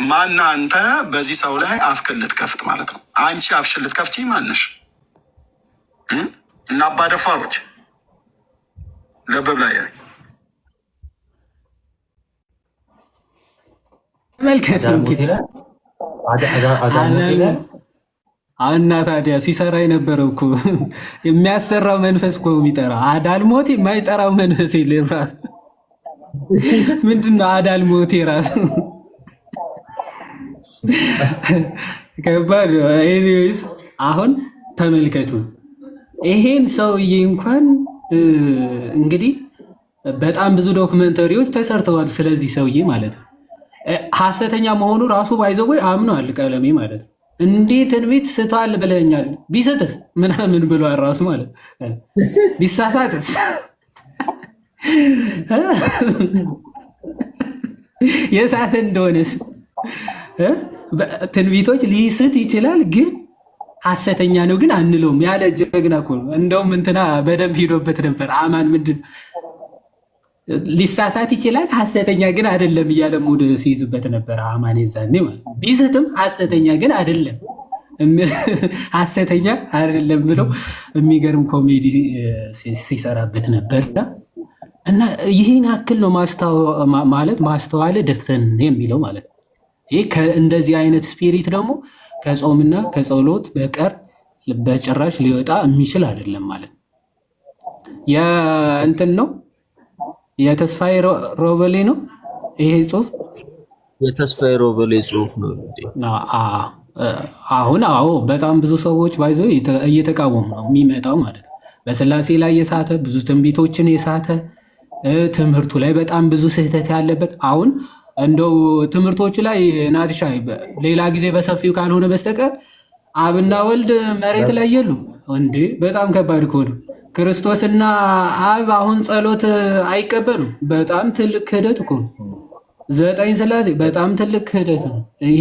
S14: ማና አንተ በዚህ ሰው ላይ አፍክን ልትከፍት ማለት ነው። አንቺ አፍሽን ልትከፍቺ ማነሽ? እና አባደፋሮች ለበብ ላይ
S2: መልከት እና ታዲያ ሲሰራ የነበረው እኮ የሚያሰራው መንፈስ እኮ የሚጠራ አዳልሞት የማይጠራው መንፈስ የለም ራሱ ምንድነው አዳልሞቴ ራሱ ከባድ። ኤኒዌይስ አሁን ተመልከቱ ይሄን ሰውዬ እንኳን እንግዲህ በጣም ብዙ ዶክመንተሪዎች ተሰርተዋል ስለዚህ ሰውዬ ማለት ነው። ሐሰተኛ መሆኑ ራሱ ባይዘው አምኗል ቀለሜ ማለት ነው። እንዴት ትንቢት ስቷል ብለኛል ቢስትስ ምናምን ብሏል ራሱ ማለት ቢሳሳትስ የሳት እንደሆነስ ትንቢቶች ሊስት ይችላል፣ ግን ሐሰተኛ ነው ግን አንለውም ያለ ጀግና እኮ ነው። እንደውም እንትና በደንብ ሄዶበት ነበር አማን ምንድን ሊሳሳት ይችላል ሐሰተኛ ግን አይደለም እያለ ሙድ ሲይዝበት ነበር አማን። የዛኔ ማለት ቢስትም ሐሰተኛ ግን አይደለም ሐሰተኛ አይደለም ብሎ የሚገርም ኮሜዲ ሲሰራበት ነበር። እና ይህን ያክል ነው ማለት ማስተዋል ድፍን የሚለው ማለት ነው። ይህ እንደዚህ አይነት ስፒሪት ደግሞ ከጾምና ከጸሎት በቀር በጭራሽ ሊወጣ የሚችል አይደለም ማለት ነው። የእንትን ነው የተስፋዬ ሮበሌ ነው ይሄ ጽሁፍ፣
S3: የተስፋዬ ሮበሌ ጽሁፍ ነው።
S2: አሁን በጣም ብዙ ሰዎች ባይዞ እየተቃወሙ ነው የሚመጣው ማለት ነው። በስላሴ ላይ የሳተ ብዙ ትንቢቶችን የሳተ ትምህርቱ ላይ በጣም ብዙ ስህተት ያለበት አሁን እንደው ትምህርቶቹ ላይ ናትሻ ሌላ ጊዜ በሰፊው ካልሆነ በስተቀር አብና ወልድ መሬት ላይ የሉም እንዴ! በጣም ከባድ እኮ ነው። ክርስቶስና አብ አሁን ጸሎት አይቀበሉም። በጣም ትልቅ ክህደት እኮ ነው። 9 ስላሴ በጣም ትልቅ ክህደት ነው። ይሄ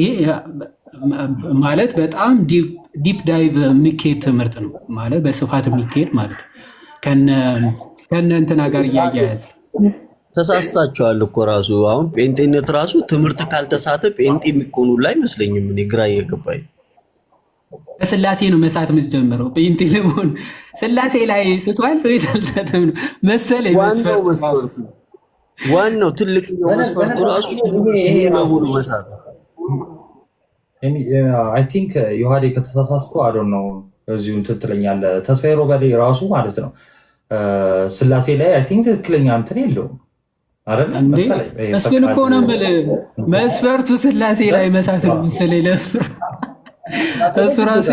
S2: ማለት በጣም ዲፕ ዳይቭ የሚካሄድ ትምህርት ነው ማለት በስፋት የሚካሄድ ማለት ከነ እንትና ጋር እያያያዘ
S3: ተሳስታችኋል እኮ ራሱ አሁን ጴንጤነት ራሱ ትምህርት ካልተሳተ ጴንጤ የሚኮኑ ላይ አይመስለኝም። እኔ ግራ እየገባኝ
S2: ስላሴ ነው መሳት የምትጀምረው ጴንጤ ለመሆን ስላሴ ላይ ትቷል ወይስ አልሳተም ነው መሰለኝ።
S3: ዋናው ትልቅ መስፈርቱ ራሱ ነው መሳት።
S1: አይ ቲንክ ዮሐዴ ከተሳሳትኩ አይ ዶንት ኖ እዚሁ እንትን ትለኛለህ። ተስፋዬ ሮበሌ ራሱ ማለት ነው ስላሴ ላይ አይ ቲንክ ትክክለኛ እንትን የለውም አይደል?
S2: እሱን እኮ ነው የምልህ መስፈርቱ ስላሴ ላይ መሳት ነው መሰለኝ ለፍር እሱ ራሱ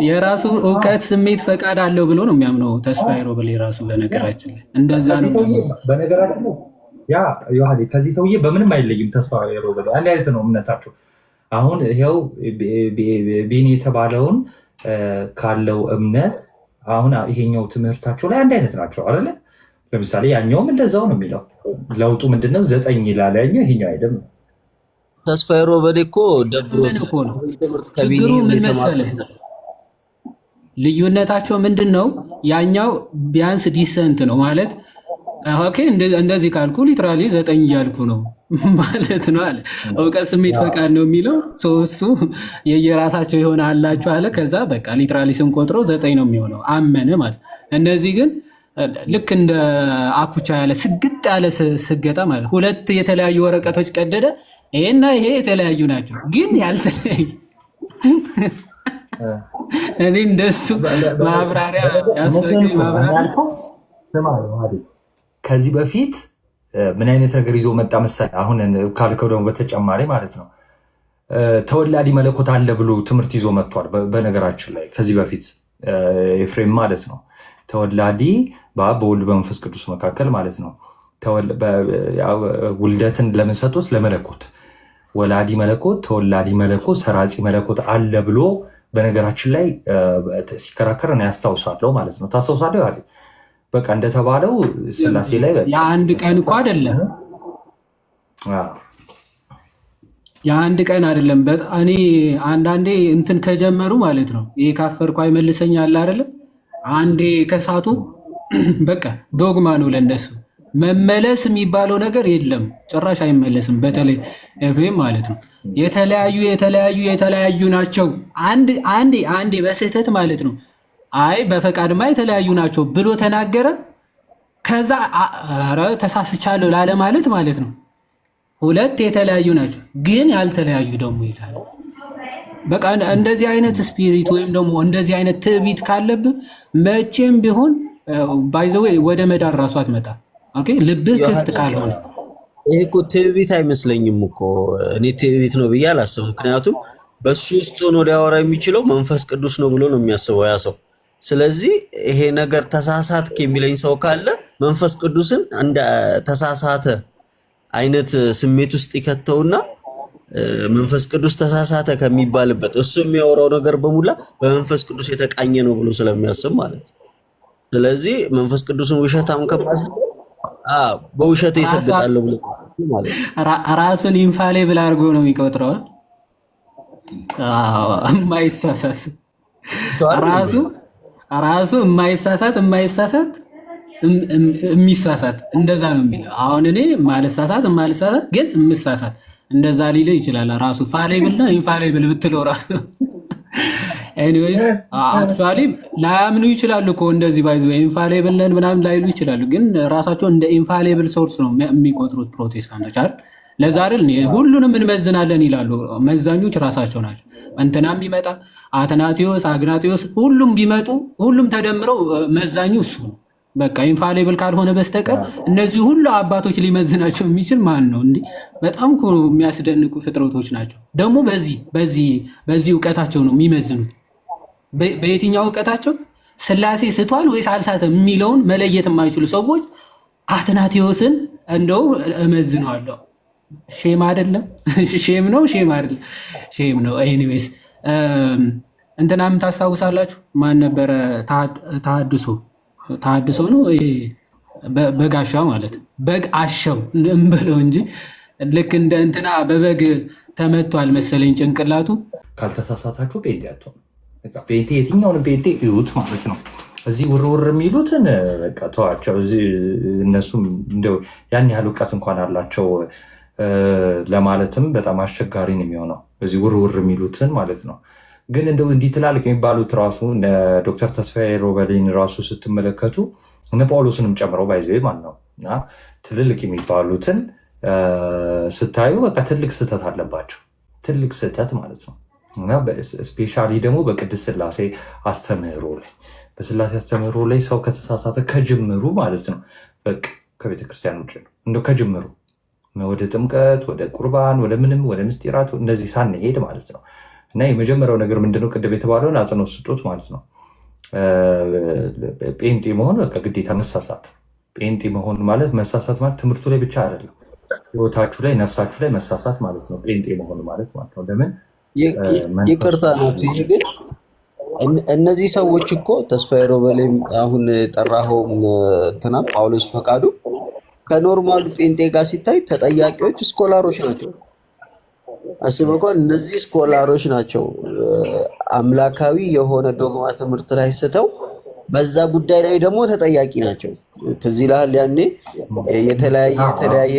S2: የራሱ እውቀት ስሜት ፈቃድ አለው ብሎ ነው የሚያምነው ተስፋዬ ሮበሌ ራሱ። በነገራችን ላይ እንደዛ ነው።
S1: በነገራችን ላይ ያ ዮሐዴ ከዚህ ሰውዬ በምንም አይለይም። ተስፋዬ ሮበሌ አንድ አይነት ነው እምነታቸው። አሁን ይኸው ቤኒ የተባለውን ካለው እምነት አሁን ይሄኛው ትምህርታቸው ላይ አንድ አይነት ናቸው አይደለ? ለምሳሌ ያኛውም እንደዛው ነው የሚለው። ለውጡ ምንድነው? 9 ይላል ያኛው፣ ይሄኛው አይደለም።
S3: ተስፋዬ ሮበሌ እኮ ደብሮት
S2: ችግሩ ምን መሰለህ? ልዩነታቸው ምንድን ነው? ያኛው ቢያንስ ዲሰንት ነው ማለት ኦኬ፣ እንደዚህ ካልኩ ሊትራሊ 9 እያልኩ ነው ማለት ነው አለ። እውቀት ስሜት ፈቃድ ነው የሚለው ሶስቱ የየራሳቸው የሆነ አላቸው አለ። ከዛ በቃ ሊትራሊ ስንቆጥረው 9 ነው የሚሆነው አመነ ማለት። እነዚህ ግን ልክ እንደ አኩቻ ያለ ስግጥ ያለ ስገጣ ማለት ሁለት የተለያዩ ወረቀቶች ቀደደ። ይሄና ይሄ የተለያዩ ናቸው ግን ያልተለያዩ። እኔ እንደሱ ማብራሪያ ያስፈልግ ማብራሪያ
S1: ከዚህ በፊት ምን አይነት ነገር ይዞ መጣ መሰለህ? አሁን ካልከው ደግሞ በተጨማሪ ማለት ነው ተወላዲ መለኮት አለ ብሎ ትምህርት ይዞ መጥቷል። በነገራችን ላይ ከዚህ በፊት ኤፍሬም ማለት ነው ተወላዲ በአብ በወልድ በመንፈስ ቅዱስ መካከል ማለት ነው ውልደትን ለምን ሰጡት? ለመለኮት ወላዲ መለኮት፣ ተወላዲ መለኮት፣ ሰራጺ መለኮት አለ ብሎ በነገራችን ላይ ሲከራከር ነው ያስታውሳለሁ ማለት ነው። ታስታውሳለህ አይደል? በቃ እንደተባለው ስላሴ ላይ
S2: የአንድ ቀን እኮ አይደለም የአንድ ቀን አይደለም። እኔ አንዳንዴ እንትን ከጀመሩ ማለት ነው ይሄ ካፈርኩ አይመልሰኝ አለ አይደለም። አንዴ ከሳቱ በቃ ዶግማ ነው ለእነሱ። መመለስ የሚባለው ነገር የለም ጭራሽ አይመለስም። በተለይ ኤፍሬም ማለት ነው የተለያዩ ናቸው። አንዴ በስህተት ማለት ነው አይ በፈቃድማ የተለያዩ ናቸው ብሎ ተናገረ። ከዛ ኧረ ተሳስቻለሁ ላለ ማለት ነው ሁለት የተለያዩ ናቸው ግን ያልተለያዩ ደግሞ ይላል። በቃ እንደዚህ አይነት ስፒሪት ወይም ደግሞ እንደዚህ አይነት ትዕቢት ካለብህ መቼም ቢሆን ባይዘው ወደ መዳር ራሱ አትመጣ። ኦኬ ልብህ ክፍት ካልሆነ
S3: ይሄ እኮ ትዕቢት አይመስለኝም እኮ እኔ ትዕቢት ነው ብዬ አላስብም። ምክንያቱም በሱ ውስጥ ሆኖ ሊያወራ የሚችለው መንፈስ ቅዱስ ነው ብሎ ነው የሚያስበው ያ ሰው። ስለዚህ ይሄ ነገር ተሳሳትክ የሚለኝ ሰው ካለ መንፈስ ቅዱስን እንደ ተሳሳተ አይነት ስሜት ውስጥ ይከተውና መንፈስ ቅዱስ ተሳሳተ ከሚባልበት እሱ የሚያወራው ነገር በሙላ በመንፈስ ቅዱስ የተቃኘ ነው ብሎ ስለሚያስብ ማለት ነው። ስለዚህ መንፈስ ቅዱስን ውሸታም ከማስ በውሸት ይሰግጣል ብሎ ማለት
S2: ራሱን ኢንፋሌብል አድርጎ ነው የሚቆጥረው። የማይሳሳት ራሱ የማይሳሳት የሚሳሳት እንደዛ ነው የሚለው። አሁን እኔ ማልሳሳት ግን የምሳሳት እንደዛ ሊል ይችላል። ራሱ ፋሌብል እና ኢንፋሌብል ብትለው ራሱ ኤኒዌይስ አክቹአሊ ላያምኑ ይችላሉ እኮ እንደዚህ ባይዙ ኢንፋሌብል ነን ምናምን ላይሉ ይችላሉ፣ ግን ራሳቸው እንደ ኢንፋሌብል ሶርስ ነው የሚቆጥሩት ፕሮቴስታንቶች አይደል? ለዛ አይደል ሁሉንም እንመዝናለን ይላሉ። መዛኞች ራሳቸው ናቸው። እንትናም ቢመጣ አትናቴዎስ፣ አግናቴዎስ ሁሉም ቢመጡ ሁሉም ተደምረው መዛኙ እሱ ነው። በቃ ኢንፋሌብል ካልሆነ በስተቀር እነዚህ ሁሉ አባቶች ሊመዝናቸው የሚችል ማን ነው እንዴ? በጣም እኮ የሚያስደንቁ ፍጥረቶች ናቸው። ደግሞ በዚህ እውቀታቸው ነው የሚመዝኑት። በየትኛው እውቀታቸው ስላሴ ስቷል ወይስ አልሳተም የሚለውን መለየት የማይችሉ ሰዎች አትናቴዎስን እንደው እመዝነዋለሁ። ሼም አይደለም? ሼም ነው? ሼም አይደለም? ሼም ነው። ኤኒዌይስ እንትናም ታስታውሳላችሁ? ማን ነበረ? ተሐድሶ ነው በግ አሻው ማለት በግ አሸው እንበለው እንጂ ልክ እንደ እንትና በበግ ተመቷል መሰለኝ ጭንቅላቱ።
S1: ካልተሳሳታችሁ ጴንጤ አትሆኑ። ጴንጤ የትኛውንም ጴንጤ እዩት ማለት ነው። እዚህ ውርውር የሚሉትን በቃ ተዋቸው። እነሱም እንደው ያን ያህል እውቀት እንኳን አላቸው ለማለትም በጣም አስቸጋሪ ነው የሚሆነው። እዚህ ውርውር የሚሉትን ማለት ነው። ግን እንደው እንዲህ ትላልቅ የሚባሉት ራሱ ዶክተር ተስፋዬ ሮበሊን ራሱ ስትመለከቱ እነ ጳውሎስንም ጨምረው ባይዘ ማለት ነው እና ትልልቅ የሚባሉትን ስታዩ በቃ ትልቅ ስህተት አለባቸው። ትልቅ ስህተት ማለት ነው እና ስፔሻሊ ደግሞ በቅድስት ሥላሴ አስተምህሮ ላይ በሥላሴ አስተምህሮ ላይ ሰው ከተሳሳተ ከጅምሩ ማለት ነው በቃ ከቤተክርስቲያን ውጭ ነው እንደው ከጅምሩ ወደ ጥምቀት ወደ ቁርባን ወደ ምንም ወደ ምስጢራቱ እነዚህ ሳንሄድ ማለት ነው። እና የመጀመሪያው ነገር ምንድነው ቅድም የተባለውን አጽንኦት ስጡት ማለት ነው። ጴንጤ መሆን በቃ ግዴታ መሳሳት። ጴንጤ መሆን ማለት መሳሳት ማለት ትምህርቱ ላይ ብቻ አይደለም፣ ህይወታችሁ ላይ ነፍሳችሁ ላይ መሳሳት ማለት ነው። ጴንጤ መሆን ማለት ማለት ነው። ለምን
S3: ይቅርታ ነው ይሄ ግን እነዚህ ሰዎች እኮ ተስፋዬ ሮበሌም አሁን ጠራኸውም እንትና ጳውሎስ ፈቃዱ ከኖርማሉ ጴንጤ ጋር ሲታይ ተጠያቂዎች ስኮላሮች ናቸው። አስበኳል። እነዚህ ስኮላሮች ናቸው አምላካዊ የሆነ ዶግማ ትምህርት ላይ ስተው በዛ ጉዳይ ላይ ደግሞ ተጠያቂ ናቸው። ትዝ ይልሃል ያኔ የተለያየ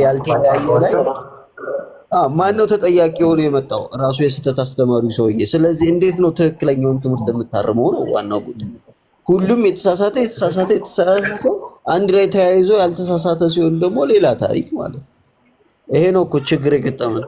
S3: ያልተለያየ ላይ ማን ነው ተጠያቂ ሆኖ የመጣው? ራሱ የስተት አስተማሪው ሰውዬ። ስለዚህ እንዴት ነው ትክክለኛውን ትምህርት የምታርመው ነው ዋናው ጉዳይ። ሁሉም የተሳሳተ አንድ ላይ ተያይዞ ያልተሳሳተ ሲሆን ደግሞ ሌላ ታሪክ ማለት ነው። ይሄ ነው እኮ ችግር የገጠመን።